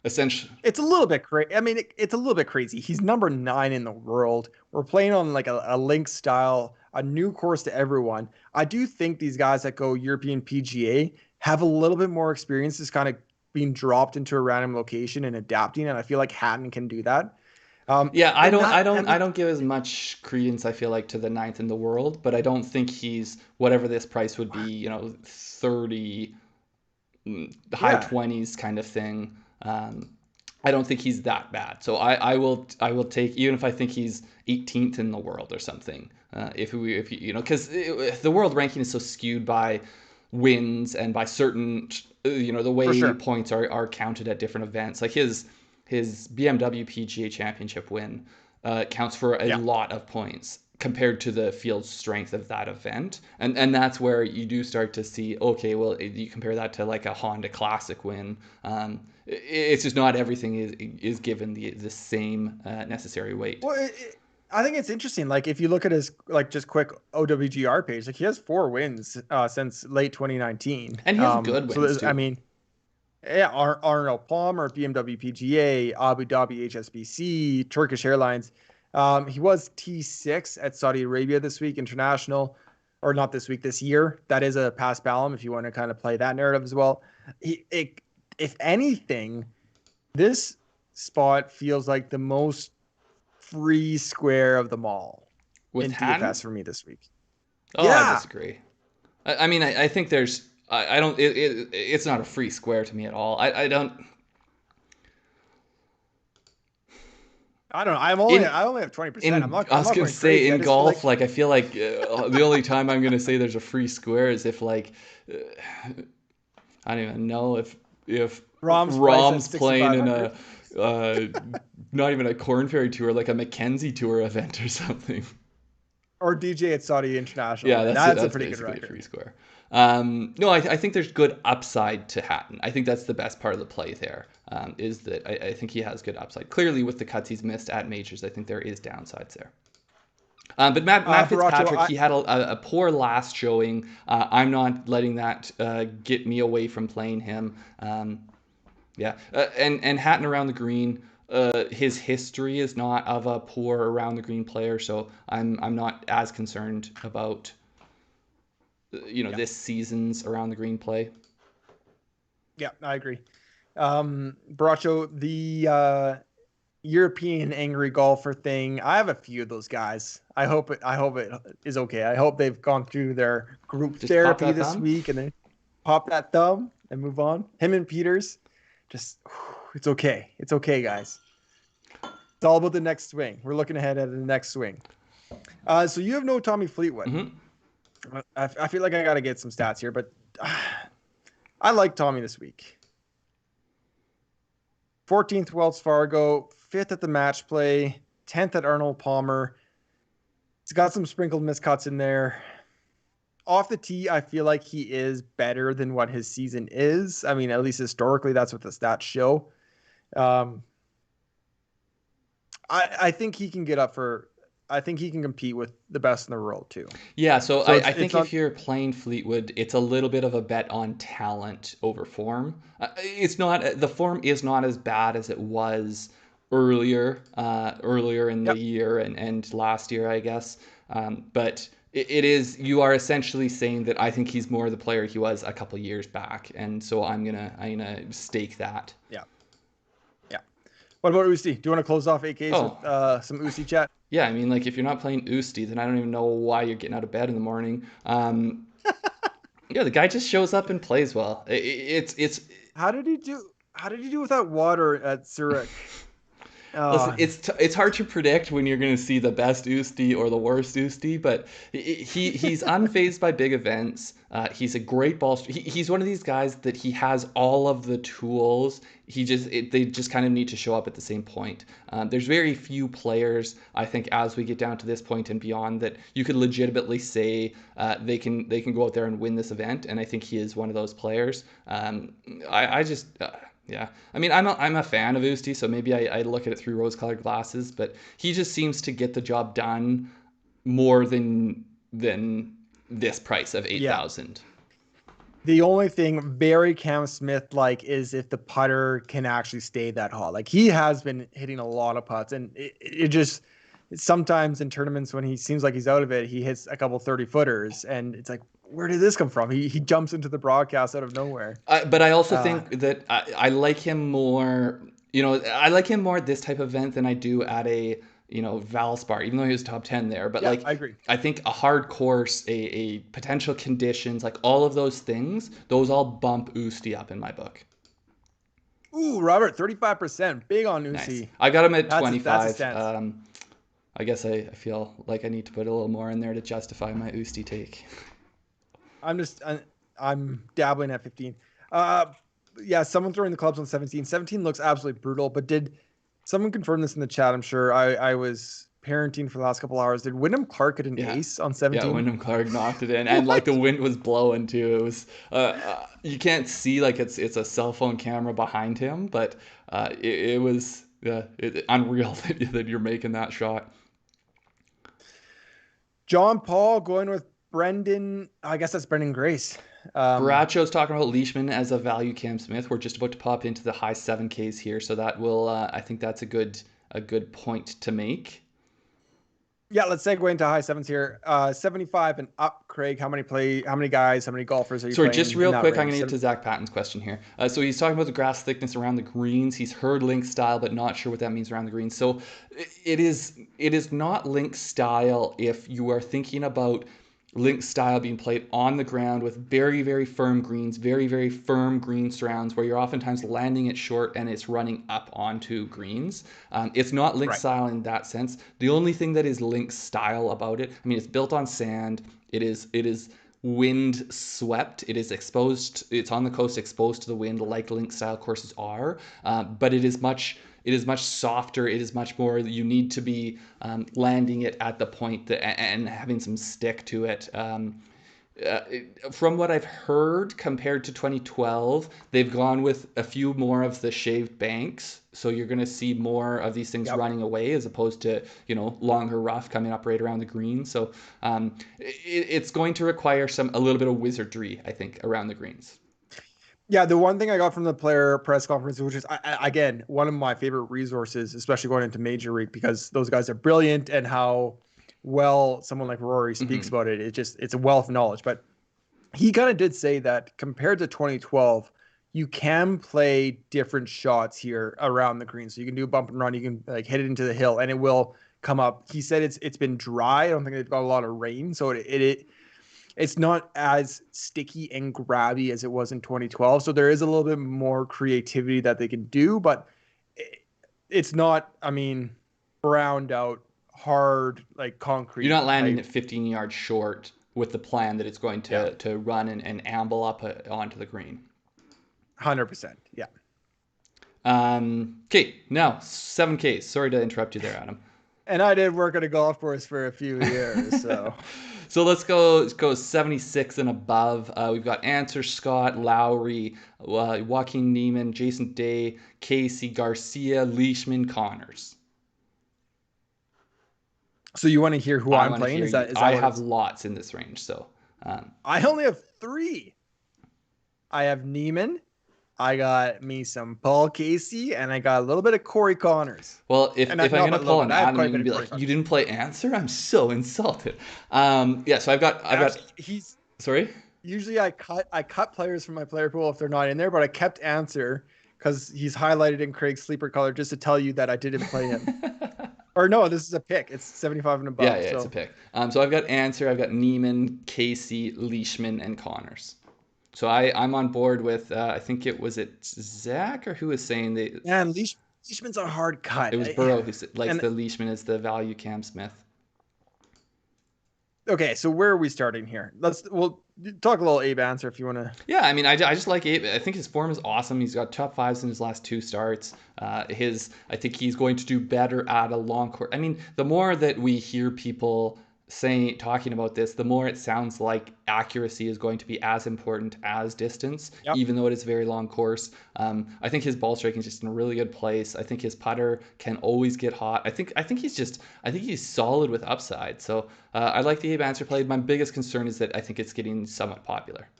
[SPEAKER 1] Essentially,
[SPEAKER 2] it's a little bit crazy. I mean, it's a little bit crazy. He's number 9 in the world. We're playing on like a link style, a new course to everyone. I do think these guys that go European PGA have a little bit more experience just kind of being dropped into a random location and adapting, and I feel like Hatton can do that.
[SPEAKER 1] Yeah, I don't give as much credence, I feel like, to the 9th in the world, but I don't think he's whatever this price would be, 30, high 20s kind of thing. I don't think he's that bad. So I will take, even if I think he's 18th in the world or something. Because the world ranking is so skewed by wins and by certain, the way points are counted at different events. Like his BMW PGA Championship win counts for a lot of points compared to the field strength of that event. And that's where you do start to see, okay, well, you compare that to like a Honda Classic win. It's just not everything is given the same necessary weight.
[SPEAKER 2] Well, I think it's interesting. Like if you look at his just quick OWGR page, like he has 4 wins since late 2019.
[SPEAKER 1] And he has good wins too.
[SPEAKER 2] I mean, yeah, Arnold Palmer, BMW PGA, Abu Dhabi HSBC, Turkish Airlines. He was T6 at Saudi Arabia this week, international, or not this week, this year. That is a pass Balam if you want to kind of play that narrative as well. If anything, this spot feels like the most free square of them all in DFS for me this week.
[SPEAKER 1] Oh, yeah. I disagree. I mean, I think there's. I don't. It's not a free square to me at all. I don't.
[SPEAKER 2] I don't know. I only have 20%.
[SPEAKER 1] I was gonna say in golf, like I feel like the only time I'm gonna say there's a free square is if like I don't even know if Rahm's playing in a not even a Corn Ferry Tour, like a Mackenzie Tour event or something.
[SPEAKER 2] Or DJ at Saudi International.
[SPEAKER 1] Yeah, that's a pretty good record. Free square. No, I think there's good upside to Hatton. I think that's the best part of the play there, is that I think he has good upside. Clearly, with the cuts he's missed at majors, I think there is downsides there. But Matt Fitzpatrick, he had a poor last showing. I'm not letting that get me away from playing him. And Hatton around the green, his history is not of a poor around the green player, so I'm not as concerned about this season's around the green play.
[SPEAKER 2] Yeah, I agree. Baracho, the European angry golfer thing. I have a few of those guys. I hope it is okay. I hope they've gone through their group
[SPEAKER 1] Just pop
[SPEAKER 2] therapy
[SPEAKER 1] that
[SPEAKER 2] this
[SPEAKER 1] thumb.
[SPEAKER 2] week and they pop that thumb and move on. Him and Peters, just it's okay. It's okay, guys. It's all about the next swing. We're looking ahead at the next swing. So you have no Tommy Fleetwood.
[SPEAKER 1] Hmm.
[SPEAKER 2] I feel like I got to get some stats here, but I like Tommy this week. 14th Wells Fargo, 5th at the match play, 10th at Arnold Palmer. He's got some sprinkled miscuts in there. Off the tee, I feel like he is better than what his season is. I mean, at least historically, that's what the stats show. Um, I think he can get up for. I think he can compete with the best in the world too.
[SPEAKER 1] Yeah, so
[SPEAKER 2] So
[SPEAKER 1] I
[SPEAKER 2] it's
[SPEAKER 1] think
[SPEAKER 2] not.
[SPEAKER 1] if you're playing Fleetwood, it's a little bit of a bet on talent over form. It's not the form is not as bad as it was earlier in the
[SPEAKER 2] Yep.
[SPEAKER 1] year and last year, I guess. But it is you are essentially saying that I think he's more the player he was a couple years back, and so I'm gonna stake that.
[SPEAKER 2] Yeah. Yeah. What about Usti? Do you want to close off AKs
[SPEAKER 1] Oh,
[SPEAKER 2] with some Usti chat?
[SPEAKER 1] yeah, I mean, like if you're not playing Usti, then I don't even know why you're getting out of bed in the morning. Yeah, the guy just shows up and plays well. It's
[SPEAKER 2] How did he do? How did he do without water at Zurich?
[SPEAKER 1] listen,
[SPEAKER 2] Uh,
[SPEAKER 1] it's hard to predict when you're going to see the best Usti or the worst Usti, but he's unfazed by big events. He's a great ball. He's one of these guys that he has all of the tools. They just kind of need to show up at the same point. There's very few players, I think, as we get down to this point and beyond, that you could legitimately say they can go out there and win this event, and I think he is one of those players. I just. Yeah, I mean, I'm a fan of Usti, so maybe I look at it through rose-colored glasses, but he just seems to get the job done more than this price of eight
[SPEAKER 2] yeah.
[SPEAKER 1] thousand.
[SPEAKER 2] The only thing very Cam Smith like is if the putter can actually stay that hot. Like he has been hitting a lot of putts, and it just sometimes in tournaments when he seems like he's out of it, he hits a couple 30-footers, and it's like, where did this come from? He jumps into the broadcast out of nowhere.
[SPEAKER 1] But I also
[SPEAKER 2] Uh,
[SPEAKER 1] think that I like him more. I like him more at this type of event than I do at a Valspar, even though he was top 10 there. But
[SPEAKER 2] yeah,
[SPEAKER 1] like,
[SPEAKER 2] I agree.
[SPEAKER 1] I think a hard course, a potential conditions, like all of those things, those all bump Usti up in my book.
[SPEAKER 2] Ooh, Robert, 35%, big on
[SPEAKER 1] Nice.
[SPEAKER 2] Uzi.
[SPEAKER 1] I got him at
[SPEAKER 2] That's a
[SPEAKER 1] 25.
[SPEAKER 2] stance.
[SPEAKER 1] I guess I feel like I need to put a little more in there to justify my Usti take.
[SPEAKER 2] I'm dabbling at 15. Uh, yeah, someone throwing the clubs on 17. 17 looks absolutely brutal, but did someone confirm this in the chat? I'm sure I was parenting for the last couple hours. Did Wyndham Clark get an
[SPEAKER 1] Yeah.
[SPEAKER 2] ace on
[SPEAKER 1] Yeah,
[SPEAKER 2] 17?
[SPEAKER 1] Wyndham Clark knocked it in, and like the
[SPEAKER 2] What?
[SPEAKER 1] wind was blowing too. It was you can't see like it's a cell phone camera behind him, but it was unreal that you're making that shot.
[SPEAKER 2] John Paul going with Brendan. I guess that's Brendan Grace.
[SPEAKER 1] Baracho's talking about Leishman as a value Cam Smith. We're just about to pop into the high 7Ks here, so that will I think that's a good point to make.
[SPEAKER 2] Yeah, let's segue into high sevens here. 75 and up, Craig. How many guys, how many golfers are you
[SPEAKER 1] Sorry,
[SPEAKER 2] playing
[SPEAKER 1] just
[SPEAKER 2] in
[SPEAKER 1] real
[SPEAKER 2] that
[SPEAKER 1] quick, I'm going
[SPEAKER 2] range?
[SPEAKER 1] to get to Zach Patton's question here. So he's talking about the grass thickness around the greens. He's heard link style, but not sure what that means around the greens. So it is not link style if you are thinking about link style being played on the ground with very, very firm greens, very, very firm green surrounds where you're oftentimes landing it short and it's running up onto greens. It's not link
[SPEAKER 2] Right.
[SPEAKER 1] style in that sense. The only thing that is link style about it, I mean, it's built on sand. It is wind swept. It is exposed. It's on the coast, exposed to the wind, like link style courses are. But it is much. It is much softer. It is much more. You need to be landing it at the point and having some stick to it. From what I've heard, compared to 2012, they've gone with a few more of the shaved banks. So you're going to see more of these things
[SPEAKER 2] Yep.
[SPEAKER 1] running away as opposed to, longer rough coming up right around the green. So it's going to require a little bit of wizardry, I think, around the greens.
[SPEAKER 2] Yeah, the one thing I got from the player press conference, which is again one of my favorite resources, especially going into Major Week, because those guys are brilliant and how well someone like Rory speaks
[SPEAKER 1] Hmm.
[SPEAKER 2] about it. It's a wealth of knowledge. But he kind of did say that compared to 2012, you can play different shots here around the green. So you can do a bump and run. You can like hit it into the hill and it will come up. He said it's been dry. I don't think they've got a lot of rain. So it's not as sticky and grabby as it was in 2012. So there is a little bit more creativity that they can do, but it's not, I mean, browned out, hard, like concrete.
[SPEAKER 1] You're not landing
[SPEAKER 2] type.
[SPEAKER 1] at 15 yards short with the plan that it's going to run and amble up onto the green.
[SPEAKER 2] 100%. Yeah.
[SPEAKER 1] Okay, now 7Ks. Sorry to interrupt you there, Adam.
[SPEAKER 2] And I did work at a golf course for a few years, so.
[SPEAKER 1] So let's go 76 and above. We've got Answer, Scott, Lowry, Joaquin Neiman, Jason Day, Casey, Garcia, Leishman, Connors.
[SPEAKER 2] So you want to hear who I'm playing? Is that
[SPEAKER 1] I have lots in this range, so.
[SPEAKER 2] I only have 3. I have Neiman. I got me some Paul Casey, and I got a little bit of Corey Connors.
[SPEAKER 1] Well, if I'm going to pull an Adam, you're going to be like, you didn't play Answer? I'm so insulted. Yeah, so I've got.
[SPEAKER 2] He's
[SPEAKER 1] sorry?
[SPEAKER 2] Usually I cut players from my player pool if they're not in there, but I kept Answer because he's highlighted in Craig's sleeper color just to tell you that I didn't play him. Or no, this is a pick. It's 75 and above.
[SPEAKER 1] Yeah, it's a pick. So I've got Answer, I've got Neiman, Casey, Leishman, and Connors. So I'm on board with, I think it was Zach or who was saying that.
[SPEAKER 2] Man, Leishman's a hard cut.
[SPEAKER 1] It was Burrow who likes the Leishman as the value Cam Smith.
[SPEAKER 2] Okay, so where are we starting here? We'll talk a little Abe Answer if you want to.
[SPEAKER 1] Yeah, I mean, I just like Abe. I think his form is awesome. He's got top 5s in his last 2 starts. I think he's going to do better at a long course. I mean, the more that we hear people talking about this, the more it sounds like accuracy is going to be as important as distance, even though it is a very long course. I think his ball striking is just in a really good place. I think his putter can always get hot. I think he's solid with upside. So I like the Abe Answer play. My biggest concern is that I think it's getting somewhat popular.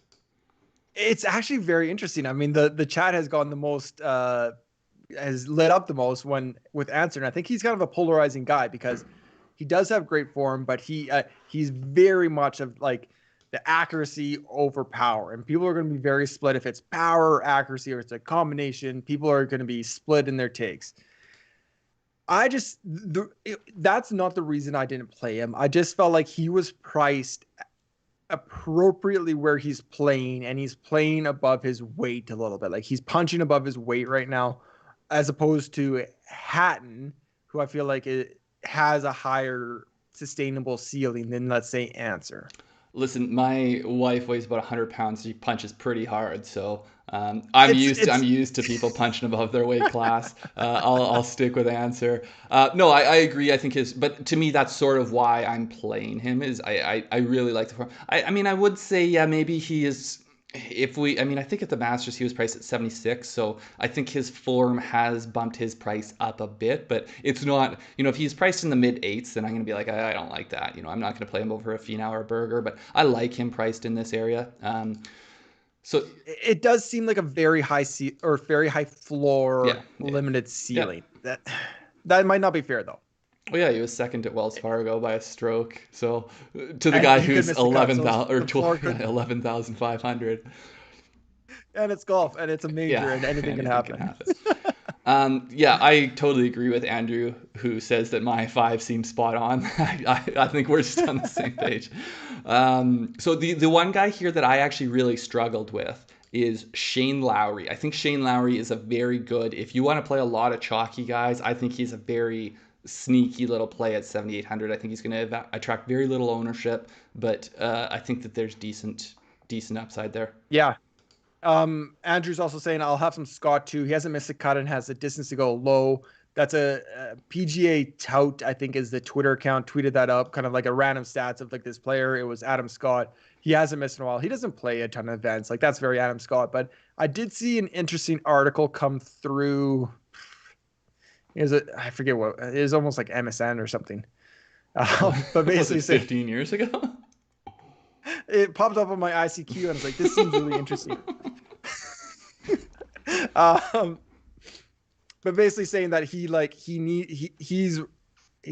[SPEAKER 2] It's actually very interesting. I mean, the chat has gone the most, has lit up the most with Answer, and I think he's kind of a polarizing guy because he does have great form, but he's very much of like the accuracy over power. And people are going to be very split if it's power or accuracy or it's a combination. People are going to be split in their takes. That's not the reason I didn't play him. I just felt like he was priced appropriately where he's playing, and he's playing above his weight a little bit. Like he's punching above his weight right now, as opposed to Hatton, who I feel like has a higher sustainable ceiling than, let's say, Answer.
[SPEAKER 1] Listen, my wife weighs about 100 pounds. She punches pretty hard, so I'm used to people punching above their weight class. I'll stick with Answer. No, I agree. I think but to me, that's sort of why I'm playing him. Is I really like the form. I mean, I would say maybe he is. I think at the Masters he was priced at 76, so I think his form has bumped his price up a bit, but it's not, if he's priced in the mid 8s, then I'm going to be like, I don't like that. I'm not going to play him over a Finau or a Berger, but I like him priced in this area. So
[SPEAKER 2] it does seem like a very high very high floor, limited ceiling.
[SPEAKER 1] Yeah.
[SPEAKER 2] That might not be fair though.
[SPEAKER 1] Oh yeah, he was second at Wells Fargo by a stroke. So to the guy who's 11,500.
[SPEAKER 2] And it's golf, and it's a major, and anything can happen.
[SPEAKER 1] Yeah, I totally agree with Andrew, who says that my 5 seems spot on. I think we're just on the same page. So the one guy here that I actually really struggled with is Shane Lowry. I think Shane Lowry is a very good, if you want to play a lot of chalky guys, I think he's a very sneaky little play at 7,800. I think he's going to attract very little ownership, but I think that there's decent upside there.
[SPEAKER 2] Yeah. Andrew's also saying I'll have some Scott too. He hasn't missed a cut and has a distance to go low. That's a PGA Tout, I think, is the Twitter account, tweeted that up, kind of like a random stats of like this player. It was Adam Scott. He hasn't missed in a while. He doesn't play a ton of events. Like that's very Adam Scott. But I did see an interesting article come through. I forget what it is, almost like MSN or something. But basically,
[SPEAKER 1] was it 15 years ago,
[SPEAKER 2] it popped up on my ICQ, and I was like, "This seems really interesting." But basically saying that he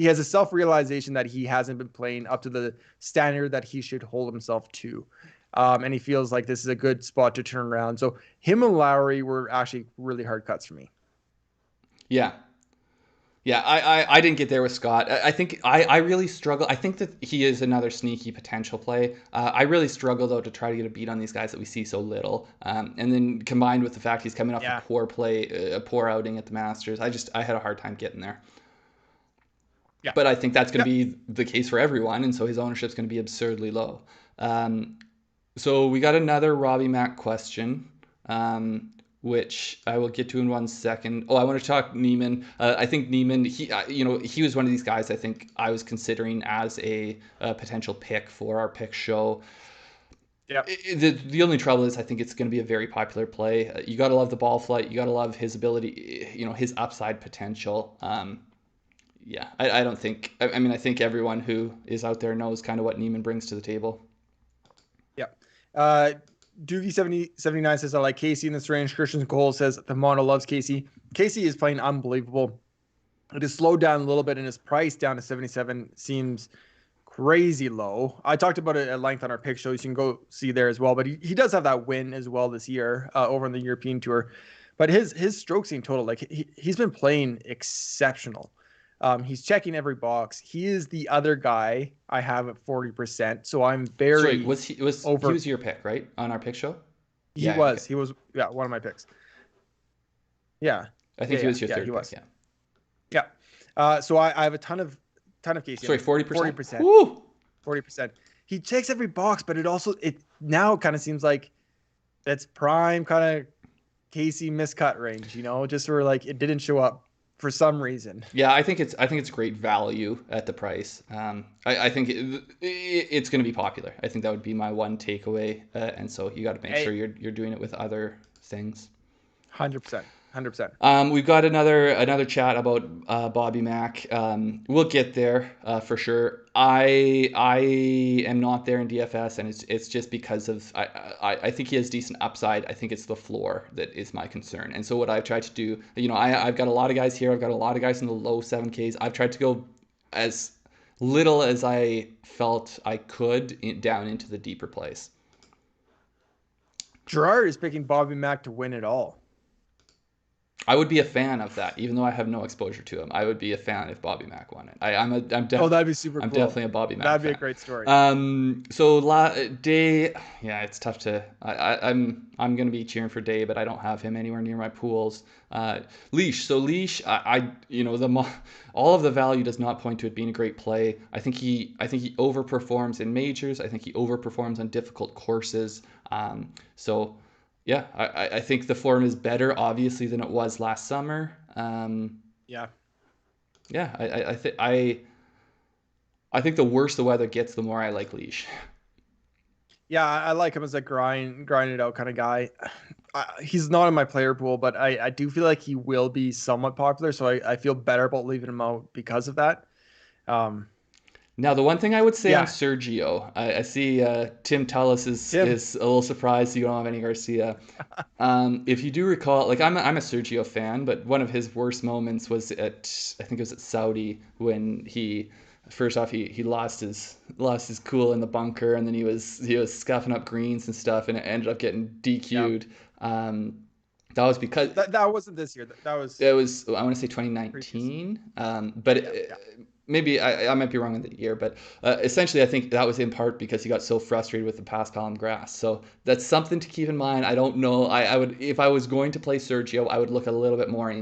[SPEAKER 2] has a self-realization that he hasn't been playing up to the standard that he should hold himself to. And he feels like this is a good spot to turn around. So him and Lowry were actually really hard cuts for me.
[SPEAKER 1] Yeah. Yeah, I didn't get there with Scott. I think I really struggle. I think that he is another sneaky potential play. I really struggle, though, to try to get a beat on these guys that we see so little. And then combined with the fact he's coming off a poor play, a poor outing at the Masters, I had a hard time getting there.
[SPEAKER 2] Yeah.
[SPEAKER 1] But I think that's going to be the case for everyone, and so his ownership's going to be absurdly low. So we got another Robbie Mack question. Which I will get to in 1 second. Oh, I want to talk Neiman. I think Neiman, he was one of these guys I think I was considering as a potential pick for our pick show.
[SPEAKER 2] Yeah.
[SPEAKER 1] The only trouble is I think it's going to be a very popular play. You got to love the ball flight. You got to love his ability, his upside potential. Yeah, I don't think, I mean, I think everyone who is out there knows kind of what Neiman brings to the table.
[SPEAKER 2] Yeah. Doogie79 says, I like Casey in this range. Christian Cole says, the mono loves Casey. Casey is playing unbelievable. It has slowed down a little bit, and his price down to 77 seems crazy low. I talked about it at length on our pick shows. You can go see there as well. But he does have that win as well this year over on the European Tour. But his strokes in total, like he's been playing exceptional. He's checking every box. He is the other guy I have at 40%. So I'm very
[SPEAKER 1] Sorry, he was your pick, right? On our pick show?
[SPEAKER 2] He was one of my picks. Yeah.
[SPEAKER 1] I think he was your third pick,
[SPEAKER 2] Yeah. So I have a ton of Casey.
[SPEAKER 1] Sorry, 40%?
[SPEAKER 2] 40%.
[SPEAKER 1] Woo!
[SPEAKER 2] 40%. He checks every box, but it now kind of seems like that's prime kind of Casey miscut range, just where like it didn't show up for some reason.
[SPEAKER 1] Yeah, I think it's great value at the price. I think it's going to be popular. I think that would be my one takeaway. And so you got to make sure you're doing it with other things.
[SPEAKER 2] 100%. 100%.
[SPEAKER 1] We've got another chat about Bobby Mack. We'll get there for sure. I am not there in DFS, and it's just because of I think he has decent upside. I think it's the floor that is my concern. And so what I've tried to do, I've got a lot of guys here. I've got a lot of guys in the low 7Ks. I've tried to go as little as I felt I could down into the deeper plays.
[SPEAKER 2] Gerard is picking Bobby Mack to win it all.
[SPEAKER 1] I would be a fan of that, even though I have no exposure to him. I would be a fan if Bobby Mack won it.
[SPEAKER 2] That'd be super cool.
[SPEAKER 1] I'm definitely a Bobby Mack
[SPEAKER 2] That'd be
[SPEAKER 1] fan.
[SPEAKER 2] a great story.
[SPEAKER 1] Day, yeah, it's tough to. I'm gonna be cheering for Day, but I don't have him anywhere near my pools. Leash, all of the value does not point to it being a great play. I think he overperforms in majors. I think he overperforms on difficult courses. Yeah, I think the form is better, obviously, than it was last summer.
[SPEAKER 2] Yeah.
[SPEAKER 1] I think the worse the weather gets, the more I like Leash.
[SPEAKER 2] Yeah, I like him as a grind it out kind of guy. He's not in my player pool, but I do feel like he will be somewhat popular, so I feel better about leaving him out because of that.
[SPEAKER 1] Now, the one thing I would say on Sergio, I see Tim Tullis is a little surprised you don't have any Garcia. If you do recall, like I'm a Sergio fan, but one of his worst moments was I think it was at Saudi when he lost his cool in the bunker, and then he was scuffing up greens and stuff, and it ended up getting DQ'd. Yep. That was because
[SPEAKER 2] that wasn't this year.
[SPEAKER 1] It was I want to say 2019. Maybe I might be wrong in the year, but essentially I think that was in part because he got so frustrated with the paspalum grass. So that's something to keep in mind. I don't know. I would, if I was going to play Sergio, I would look a little bit more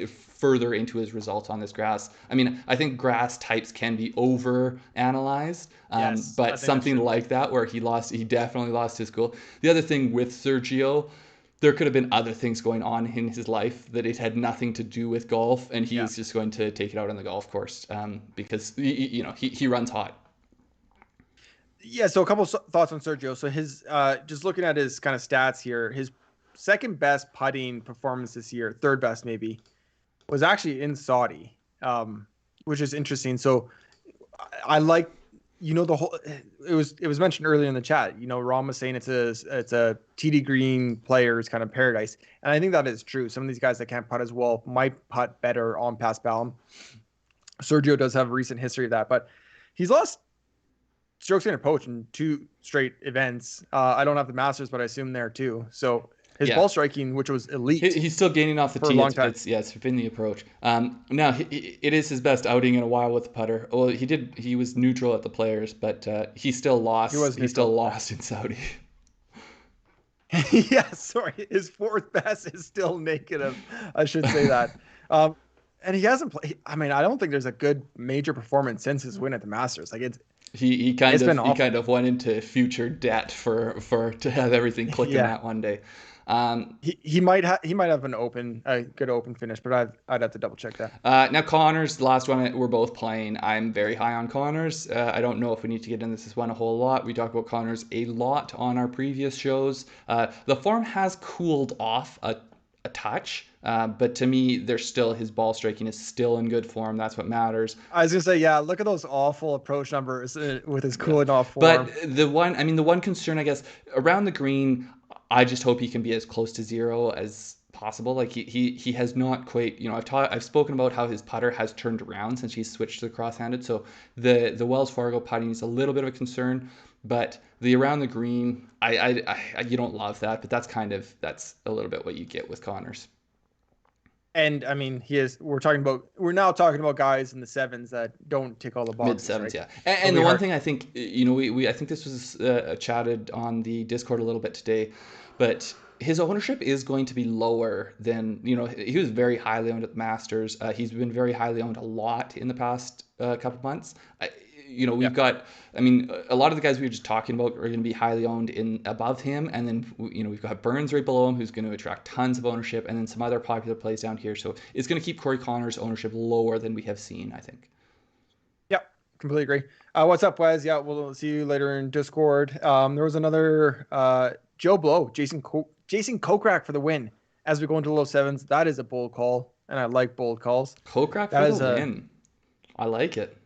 [SPEAKER 1] further into his results on this grass. I mean, I think grass types can be over analyzed, but something like that where he definitely lost his cool. The other thing with Sergio, there could have been other things going on in his life that it had nothing to do with golf, and he was just going to take it out on the golf course because he runs hot.
[SPEAKER 2] Yeah, so a couple of thoughts on Sergio. So his just looking at his kind of stats here, his second best putting performance this year, third best maybe, was actually in Saudi, which is interesting. So I like, the whole, it was mentioned earlier in the chat, Ron was saying it's a TD Green player's kind of paradise. And I think that is true. Some of these guys that can't putt as well might putt better on paspalum. Sergio does have a recent history of that, but he's lost strokes gained approach in 2 straight events. I don't have the Masters, but I assume there too. So his
[SPEAKER 1] Yeah.
[SPEAKER 2] ball striking, which was elite
[SPEAKER 1] He's still gaining off the
[SPEAKER 2] for a
[SPEAKER 1] tee.
[SPEAKER 2] long time.
[SPEAKER 1] It's been the approach. Now it is his best outing in a while with the putter. Well, he was neutral at the Players, but he still
[SPEAKER 2] He
[SPEAKER 1] lost.
[SPEAKER 2] was
[SPEAKER 1] He still
[SPEAKER 2] neutral.
[SPEAKER 1] lost in Saudi.
[SPEAKER 2] Yeah, sorry. His 4th best is still negative. I should say that. And he hasn't played. I mean, I don't think there's a good major performance since his win at the Masters. Like
[SPEAKER 1] He
[SPEAKER 2] it's been
[SPEAKER 1] he
[SPEAKER 2] awful.
[SPEAKER 1] kind of went into future debt for to have everything click in
[SPEAKER 2] Yeah,
[SPEAKER 1] that one day. Um,
[SPEAKER 2] he might have a good open finish, but I'd have to double check that.
[SPEAKER 1] Now Connors, the last one we're both playing. I'm very high on Connors. I don't know if we need to get into this one a whole lot. We talked about Connors a lot on our previous shows. The form has cooled off a touch, but to me, there's still his ball striking is still in good form. That's what matters.
[SPEAKER 2] I was gonna say, yeah, look at those awful approach numbers with his
[SPEAKER 1] Yeah.
[SPEAKER 2] cooling off
[SPEAKER 1] But
[SPEAKER 2] form.
[SPEAKER 1] the one concern, I guess, around the green, I just hope he can be as close to zero as possible. Like he has not quite, I've spoken about how his putter has turned around since he's switched to the cross-handed. So the Wells Fargo putting is a little bit of a concern, but the around the green, I you don't love that, but that's a little bit what you get with Connors.
[SPEAKER 2] And I mean, we're now talking about guys in the 7s that don't tick all the
[SPEAKER 1] Mid
[SPEAKER 2] boxes,
[SPEAKER 1] sevens,
[SPEAKER 2] right?
[SPEAKER 1] yeah.
[SPEAKER 2] It'll
[SPEAKER 1] And
[SPEAKER 2] be
[SPEAKER 1] the one
[SPEAKER 2] hard.
[SPEAKER 1] thing I think, I think this was chatted on the Discord a little bit today, but his ownership is going to be lower than, he was very highly owned at the Masters. He's been very highly owned a lot in the past couple months.
[SPEAKER 2] Yeah.
[SPEAKER 1] We've got, I mean, a lot of the guys we were just talking about are going to be highly owned in above him. And then, we've got Burns right below him, who's going to attract tons of ownership, and then some other popular plays down here. So it's going to keep Corey Connors' ownership lower than we have seen, I think.
[SPEAKER 2] Yeah, completely agree. What's up, Wes? Yeah, we'll see you later in Discord. There was another Joe Blow, Jason Kokrak for the win as we go into the low 7s. That is a bold call, and I like bold calls.
[SPEAKER 1] Kokrak
[SPEAKER 2] That
[SPEAKER 1] for the
[SPEAKER 2] is a.
[SPEAKER 1] win. I like it.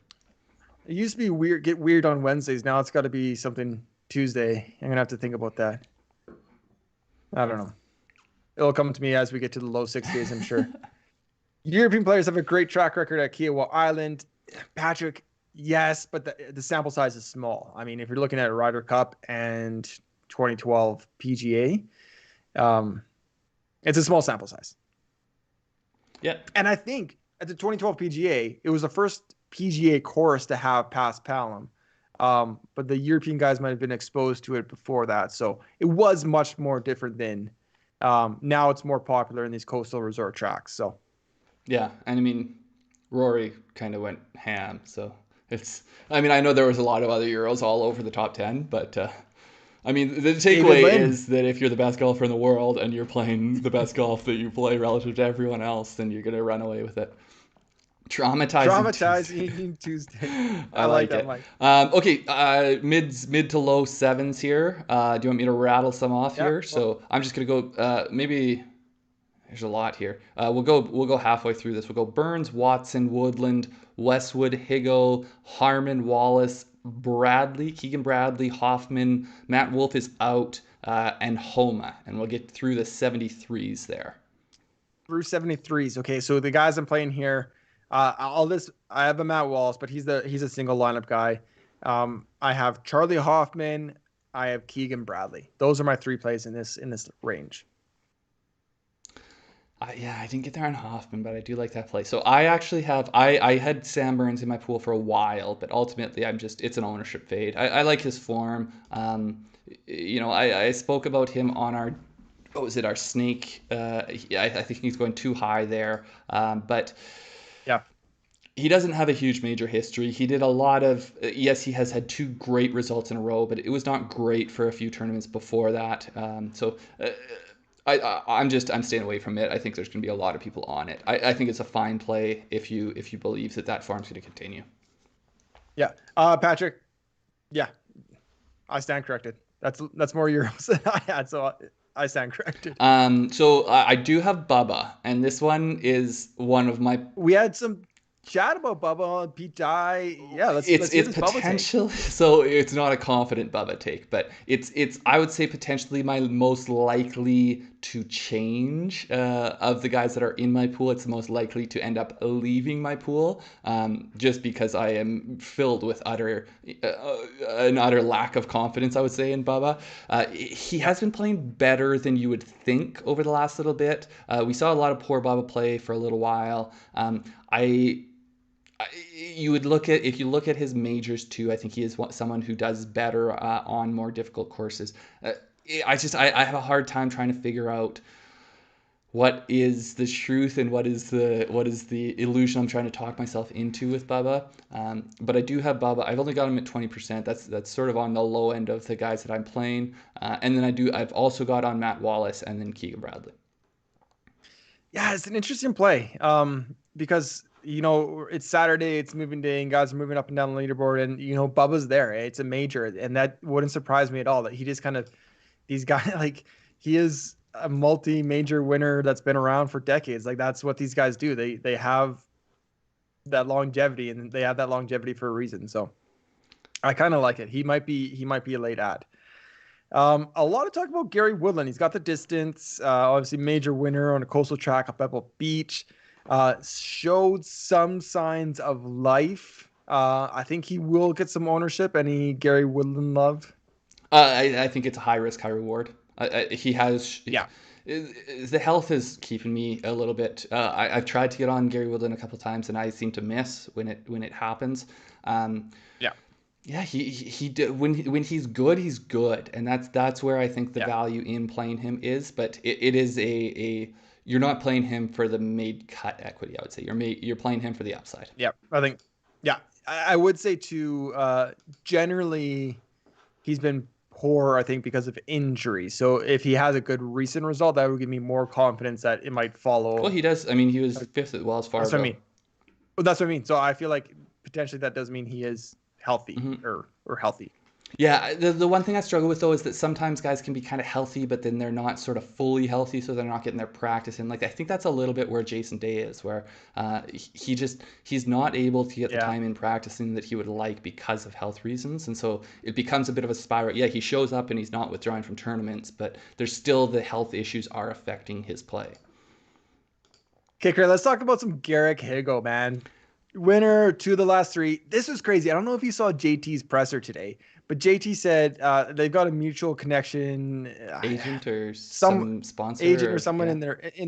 [SPEAKER 2] It used to be weird, get weird on Wednesdays. Now it's got to be something Tuesday. I'm gonna have to think about that. I don't know. It'll come to me as we get to the low 60s, I'm sure. European players have a great track record at Kiawah Island. Patrick, yes, but the sample size is small. I mean, if you're looking at Ryder Cup and 2012 PGA, it's a small sample size.
[SPEAKER 1] Yeah.
[SPEAKER 2] And I think at the 2012 PGA, it was the first PGA course to have past Palom. But the European guys might have been exposed to it before that. So it was much more different than now it's more popular in these coastal resort tracks. So
[SPEAKER 1] Yeah. And I mean, Rory kind of went ham. So I know there was a lot of other Euros all over the top 10, but I mean, the takeaway is that if you're the best golfer in the world and you're playing the best golf that you play relative to everyone else, then you're going to run away with it.
[SPEAKER 2] Traumatizing Tuesday.
[SPEAKER 1] I like
[SPEAKER 2] that,
[SPEAKER 1] it.
[SPEAKER 2] Mike.
[SPEAKER 1] Okay, mid to low 7s here. Do you want me to rattle some off here?
[SPEAKER 2] Well,
[SPEAKER 1] So I'm just gonna go. Maybe there's a lot here. We'll go halfway through this. We'll go Burns, Watson, Woodland, Westwood, Higo, Harmon, Wallace, Bradley, Keegan Bradley, Hoffman, Matt Wolf is out, and Homa, and we'll get through the 73s there.
[SPEAKER 2] through 73s. Okay, so the guys I'm playing here, I have a Matt Wallace, but he's a single lineup guy. I have Charlie Hoffman. I have Keegan Bradley. Those are my 3 plays in this range.
[SPEAKER 1] Yeah, I didn't get there on Hoffman, but I do like that play. So I actually I had Sam Burns in my pool for a while, but ultimately it's an ownership fade. I like his form. I spoke about him on our, what was it, our snake. I think he's going too high there. But
[SPEAKER 2] Yeah.
[SPEAKER 1] he doesn't have a huge major history. He did a lot of, yes, he has had 2 great results in a row, but it was not great for a few tournaments before that. I'm staying away from it. I think there's going to be a lot of people on it. I think it's a fine play if you believe that form's going to continue.
[SPEAKER 2] Yeah. Patrick. Yeah. I stand corrected. That's more Euros than I had, so I stand corrected.
[SPEAKER 1] So I do have Bubba, and this one is one of my.
[SPEAKER 2] We had some chat about Bubba, Pete Dye. Yeah, let's
[SPEAKER 1] it's
[SPEAKER 2] hear this Bubba
[SPEAKER 1] potential. So it's not a confident Bubba take, but it's I would say potentially my most likely to change of the guys that are in my pool. It's the most likely to end up leaving my pool, just because I am filled with an utter lack of confidence, I would say, in Bubba. He has been playing better than you would think over the last little bit. We saw a lot of poor Bubba play for a little while. You would look at if you look at his majors too. I think he is someone who does better on more difficult courses. I have a hard time trying to figure out what is the truth and what is the illusion I'm trying to talk myself into with Bubba. But I do have Bubba. I've only got him at 20%. That's sort of on the low end of the guys that I'm playing. And then I've also got on Matt Wallace and then Keegan Bradley.
[SPEAKER 2] Yeah, it's an interesting play. Because it's Saturday, it's moving day, and guys are moving up and down the leaderboard, and Bubba's there. It's a major, and that wouldn't surprise me at all. That he just kind of these guys like he is a multi-major winner that's been around for decades. Like that's what these guys do. They have that longevity, and they have that longevity for a reason. So I kind of like it. He might be a late ad. A lot of talk about Gary Woodland. He's got the distance, obviously major winner on a coastal track up Pebble Beach. Showed some signs of life. I think he will get some ownership. Any Gary Woodland love?
[SPEAKER 1] I think it's a high risk, high reward. He has.
[SPEAKER 2] Yeah.
[SPEAKER 1] The health is keeping me a little bit. I've tried to get on Gary Woodland a couple of times, and I seem to miss when it happens.
[SPEAKER 2] Yeah.
[SPEAKER 1] Yeah, when he's good, and that's where I think the value in playing him is. But it is you're not playing him for the made cut equity. I would say you're playing him for the upside.
[SPEAKER 2] Yeah, I think. Yeah, I would say too. Generally, he's been poor, I think, because of injury. So if he has a good recent result, that would give me more confidence that it might follow.
[SPEAKER 1] Well, he does. I mean, he was fifth at Wells Fargo.
[SPEAKER 2] That's what I mean. Well, that's what I mean. So I feel like potentially that does mean he is healthy or healthy.
[SPEAKER 1] Yeah, the one thing I struggle with though is that sometimes guys can be kind of healthy, but then they're not sort of fully healthy, so they're not getting their practice in. Like I think that's a little bit where Jason Day is, where he's not able to get the time in practicing that he would like because of health reasons, and so it becomes a bit of a spiral. Yeah, he shows up and he's not withdrawing from tournaments, but there's still the health issues are affecting his play.
[SPEAKER 2] Okay, great. Let's talk about some Garrick Higgo, man. Winner 2 of the last 3. This was crazy. I don't know if you saw JT's presser today, but JT said they've got a mutual connection,
[SPEAKER 1] agent or some sponsor,
[SPEAKER 2] agent or someone in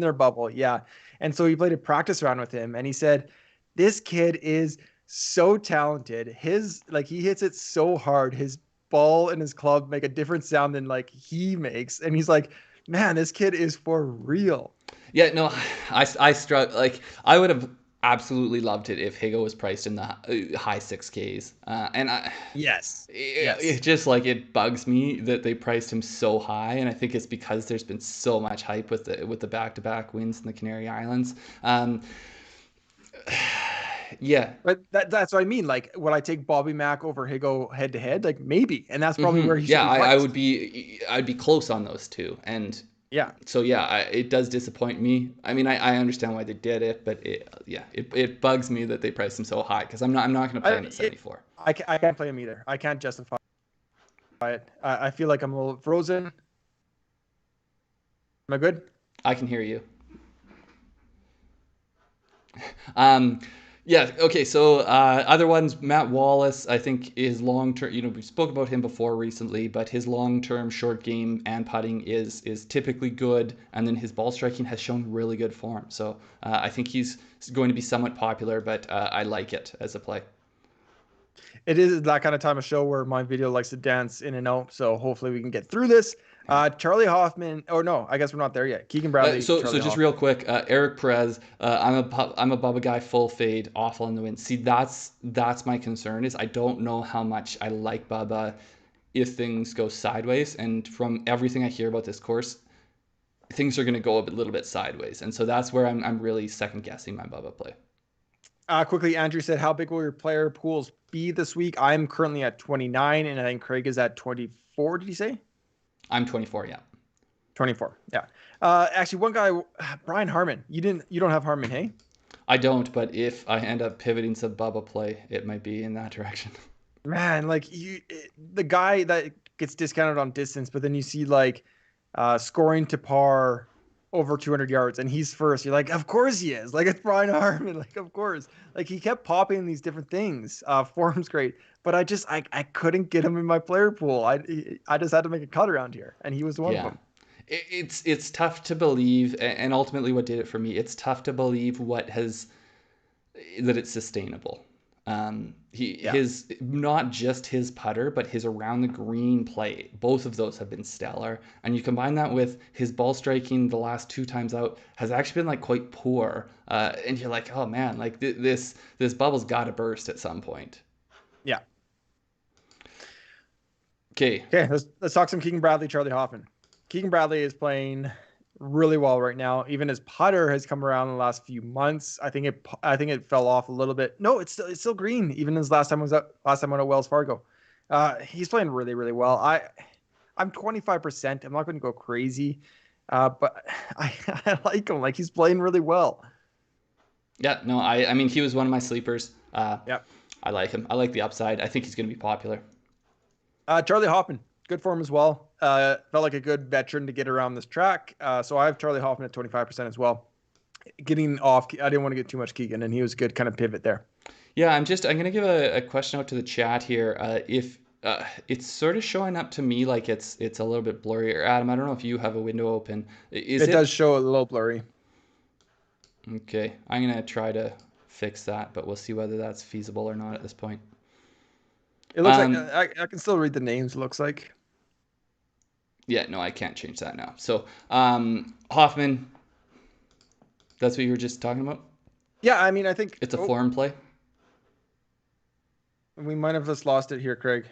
[SPEAKER 2] their bubble. Yeah. And so he played a practice round with him, and he said, this kid is so talented. He hits it so hard. His ball and his club make a different sound than like he makes. And he's like, man, this kid is for real.
[SPEAKER 1] Yeah, no, I struggle. Like I would have absolutely loved it if Higgo was priced in the high 6Ks. It just like it bugs me that they priced him so high, and I think it's because there's been so much hype with the back-to-back wins in the Canary Islands. Yeah,
[SPEAKER 2] but that's what I mean. Like, would I take Bobby Mack over Higgo head to head? Like maybe, and that's probably where he should be priced.
[SPEAKER 1] I'd be close on those two, and.
[SPEAKER 2] Yeah.
[SPEAKER 1] So it does disappoint me. I mean, I understand why they did it, but it bugs me that they priced him so high because I'm not going to play him at 74.
[SPEAKER 2] I can't play him either. I can't justify it. I feel like I'm a little frozen. Am I good?
[SPEAKER 1] I can hear you. Yeah. Okay. So other ones, Matt Wallace, I think his long-term, we spoke about him before recently, but his long-term short game and putting is typically good. And then his ball striking has shown really good form. So I think he's going to be somewhat popular, but I like it as a play.
[SPEAKER 2] It is that kind of time of show where my video likes to dance in and out. So hopefully we can get through this. Charlie Hoffman. Oh no, I guess we're not there yet. Keegan Bradley.
[SPEAKER 1] So just real quick, Eric Perez. I'm a Bubba guy, full fade, awful in the wind. See, that's my concern. Is I don't know how much I like Bubba if things go sideways. And from everything I hear about this course, things are going to go a little bit sideways. And so that's where I'm really second guessing my Bubba play.
[SPEAKER 2] Quickly, Andrew said, how big will your player pools be this week? I'm currently at 29, and I think Craig is at 24. Did you say?
[SPEAKER 1] I'm 24, yeah.
[SPEAKER 2] 24, yeah. Actually, one guy, Brian Harmon. You don't have Harmon, hey?
[SPEAKER 1] I don't, but if I end up pivoting to Bubba play, it might be in that direction.
[SPEAKER 2] Man, like the guy that gets discounted on distance, but then you see like scoring to par over 200 yards, and he's first. You're like, of course he is. Like, it's Brian Harman. Like, of course. Like, he kept popping these different things. Form's great, but I couldn't get him in my player pool. I just had to make a cut around here, and he was one of
[SPEAKER 1] Yeah.
[SPEAKER 2] them.
[SPEAKER 1] It's tough to believe, and ultimately what did it for me, it's tough to believe that it's sustainable.
[SPEAKER 2] Yeah.
[SPEAKER 1] His not just his putter, but his around the green play. Both of those have been stellar, and you combine that with his ball striking the last two times out has actually been like quite poor. And you're like, oh man, like this bubble's got to burst at some point.
[SPEAKER 2] Yeah.
[SPEAKER 1] Okay.
[SPEAKER 2] Okay. Let's talk some Keegan Bradley, Charlie Hoffman. Keegan Bradley is playing really well right now. Even his putter has come around in the last few months. I think it fell off a little bit. No, it's still green. Even his last time at Wells Fargo. He's playing really, really well. I'm 25%. I'm not going to go crazy, but I like him. Like, he's playing really well.
[SPEAKER 1] Yeah, no, I mean he was one of my sleepers.
[SPEAKER 2] Yep.
[SPEAKER 1] I like him. I like the upside. I think he's going to be popular.
[SPEAKER 2] Charlie Hoffman, good form as well. Felt like a good veteran to get around this track. So I have Charlie Hoffman at 25% as well. Getting off, I didn't want to get too much Keegan, and he was a good kind of pivot there.
[SPEAKER 1] Yeah, I'm going to give a question out to the chat here. If it's sort of showing up to me like it's a little bit blurrier. Adam, I don't know if you have a window open. Is
[SPEAKER 2] It
[SPEAKER 1] it?
[SPEAKER 2] does show a little blurry.
[SPEAKER 1] Okay, I'm going to try to fix that, but we'll see whether that's feasible or not at this point.
[SPEAKER 2] It looks like I can still read the names. It looks like.
[SPEAKER 1] Yeah, no, I can't change that now. So, Hoffman, that's what you were just talking about?
[SPEAKER 2] Yeah, I mean, I think
[SPEAKER 1] It's a form play?
[SPEAKER 2] we might have just lost it here, Craig.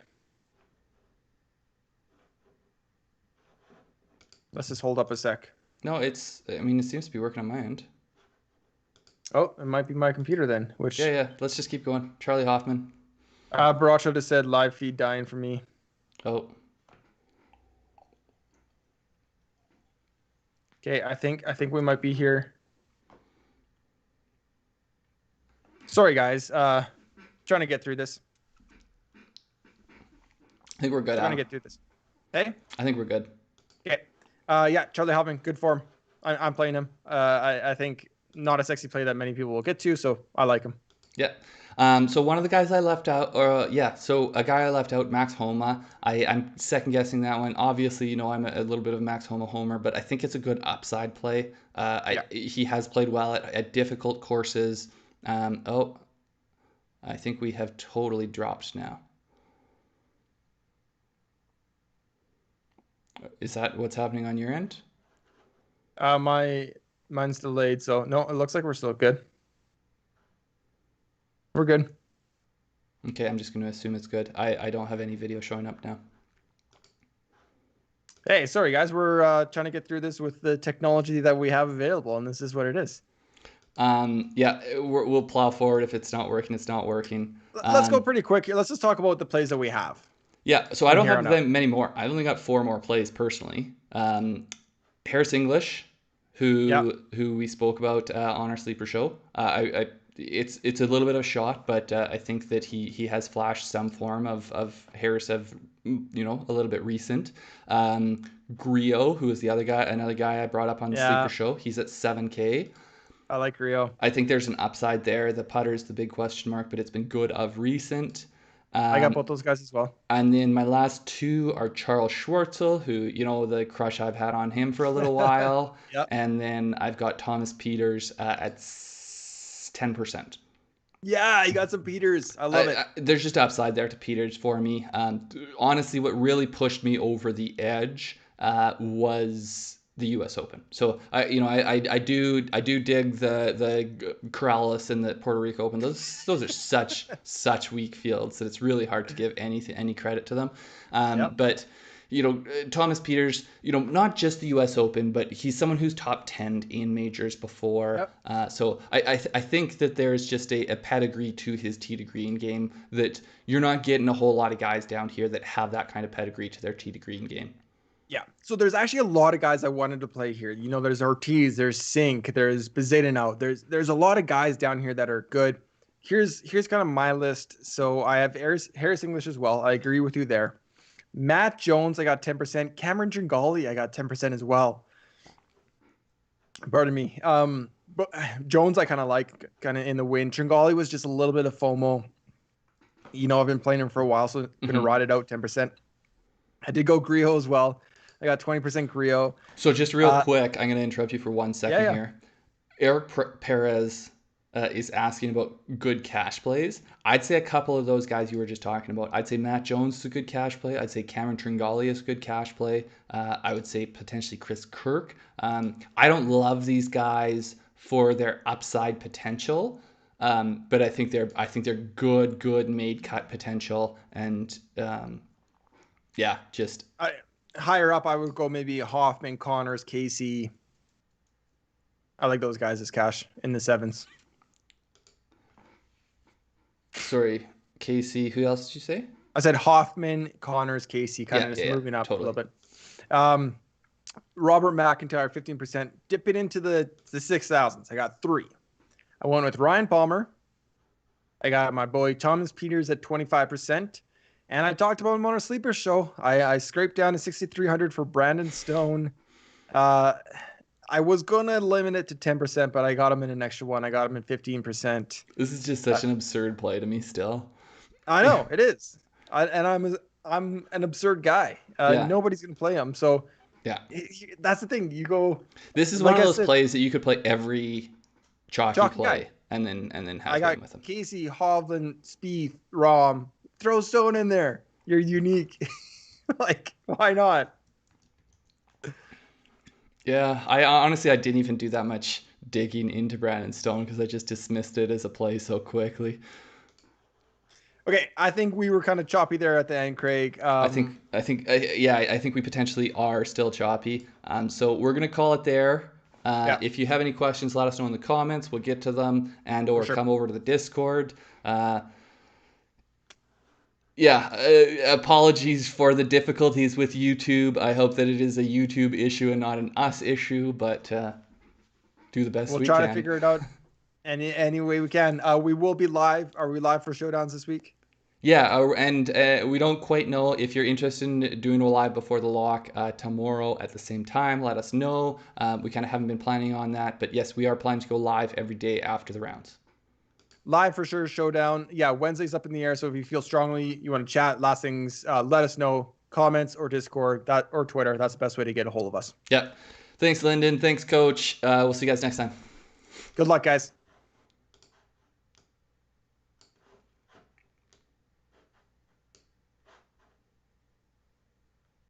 [SPEAKER 2] Let's just hold up a sec.
[SPEAKER 1] No, it seems to be working on my end.
[SPEAKER 2] Oh, it might be my computer then. Which
[SPEAKER 1] Yeah, let's just keep going. Charlie Hoffman.
[SPEAKER 2] Baracho just said live feed dying for me.
[SPEAKER 1] Oh,
[SPEAKER 2] Okay, I think we might be here. Sorry, guys. Trying to get through this.
[SPEAKER 1] I think we're good,
[SPEAKER 2] Trying to
[SPEAKER 1] Adam.
[SPEAKER 2] get through this. Hey.
[SPEAKER 1] I think we're good.
[SPEAKER 2] Okay. Yeah, Charlie Hoffman, good form. I'm playing him. I think not a sexy play that many people will get to, so I like him.
[SPEAKER 1] Yeah. So one of the guys I left out, so a guy I left out, Max Homa. I'm second guessing that one. Obviously, I'm a little bit of a Max Homa homer, but I think it's a good upside play. He has played well at difficult courses. I think we have totally dropped now. Is that what's happening on your end?
[SPEAKER 2] Mine's delayed, so no, it looks like we're still good. We're good.
[SPEAKER 1] Okay, I'm just going to assume it's good. I don't have any video showing up now.
[SPEAKER 2] Hey, sorry guys, we're trying to get through this with the technology that we have available, and this is what it is.
[SPEAKER 1] We'll plow forward. If it's not working, it's not working.
[SPEAKER 2] Let's go pretty quick here. Let's just talk about the plays that we have.
[SPEAKER 1] Yeah, so I don't have many more. I've only got 4 more plays personally. Harris English, who we spoke about on our sleeper show. It's a little bit of a shot, but I think that he has flashed some form of Harris of a little bit recent. Griot, who is another guy I brought up on the sleeper show. He's at 7K.
[SPEAKER 2] I like Griot.
[SPEAKER 1] I think there's an upside there. The putter is the big question mark, but it's been good of recent.
[SPEAKER 2] I got both those guys as well.
[SPEAKER 1] And then my last 2 are Charles Schwartzel, who, the crush I've had on him for a little while.
[SPEAKER 2] Yep.
[SPEAKER 1] And then I've got Thomas Peters at 10%.
[SPEAKER 2] Yeah, you got some Peters. I love it.
[SPEAKER 1] There's just upside there to Peters for me. Honestly, what really pushed me over the edge was the U.S. Open. So I do dig the Corrales and the Puerto Rico Open. Those are such weak fields that it's really hard to give any credit to them. But Thomas Peters, not just the U.S. Open, but he's someone who's top 10 in majors before. Yep. So I think that there's just a pedigree to his tee to green game that you're not getting a whole lot of guys down here that have that kind of pedigree to their tee to green game.
[SPEAKER 2] Yeah. So there's actually a lot of guys I wanted to play here. There's Ortiz, there's Sink, there's Bezedinao. There's a lot of guys down here that are good. Here's kind of my list. So I have Harris English as well. I agree with you there. Matt Jones, I got 10%. Cameron Tringale, I got 10% as well. Pardon me. But Jones, I kind of like in the win. Tringale was just a little bit of FOMO. I've been playing him for a while, so I'm going to ride it out 10%. I did go Griot as well. I got 20% Griot.
[SPEAKER 1] So just real quick, I'm going to interrupt you for 1 second here. Eric Perez is asking about good cash plays. I'd say a couple of those guys you were just talking about. I'd say Matt Jones is a good cash play. I'd say Cameron Tringale is a good cash play. I would say potentially Chris Kirk. I don't love these guys for their upside potential, but I think they're good made cut potential. And
[SPEAKER 2] higher up, I would go maybe Hoffman, Connors, Casey. I like those guys as cash in the 7s.
[SPEAKER 1] Sorry, Casey. Who else did you say?
[SPEAKER 2] I said Hoffman, Connors, Casey, kind of just moving up totally. A little bit. Robert McIntyre, 15%. Dipping into the 6,000s. I got 3. I went with Ryan Palmer. I got my boy Thomas Peters at 25%. And I talked about him on our sleeper show. I scraped down to 6,300 for Brandon Stone. I was going to limit it to 10%, but I got him in an extra one. I got him in 15%.
[SPEAKER 1] This is just such an absurd play to me still.
[SPEAKER 2] I know, it is. I'm an absurd guy. Nobody's going to play him. So that's the thing. You go.
[SPEAKER 1] This is one of those plays that you could play every chalky play and then have fun with him.
[SPEAKER 2] Casey, Hovland, Spieth, Rahm. Throw Stone in there. You're unique. Like, why not?
[SPEAKER 1] Yeah, I didn't even do that much digging into Brandon Stone because I just dismissed it as a play so quickly.
[SPEAKER 2] Okay, I think we were kind of choppy there at the end, Craig.
[SPEAKER 1] I think we potentially are still choppy. So we're gonna call it there. If you have any questions, let us know in the comments. We'll get to them or come over to the Discord. Apologies for the difficulties with YouTube. I hope that it is a YouTube issue and not an us issue, but do the best we can.
[SPEAKER 2] We'll try to figure it out any way we can. We will be live. Are we live for showdowns this week?
[SPEAKER 1] Yeah, and we don't quite know if you're interested in doing a live before the lock tomorrow at the same time. Let us know. We kind of haven't been planning on that, but yes, we are planning to go live every day after the rounds.
[SPEAKER 2] Live for sure, showdown. Yeah, Wednesday's up in the air, so if you feel strongly you want to chat, last things, let us know. Comments or Discord or Twitter. That's the best way to get a hold of us.
[SPEAKER 1] Yeah. Thanks, Lyndon. Thanks, Coach. We'll see you guys next time.
[SPEAKER 2] Good luck, guys.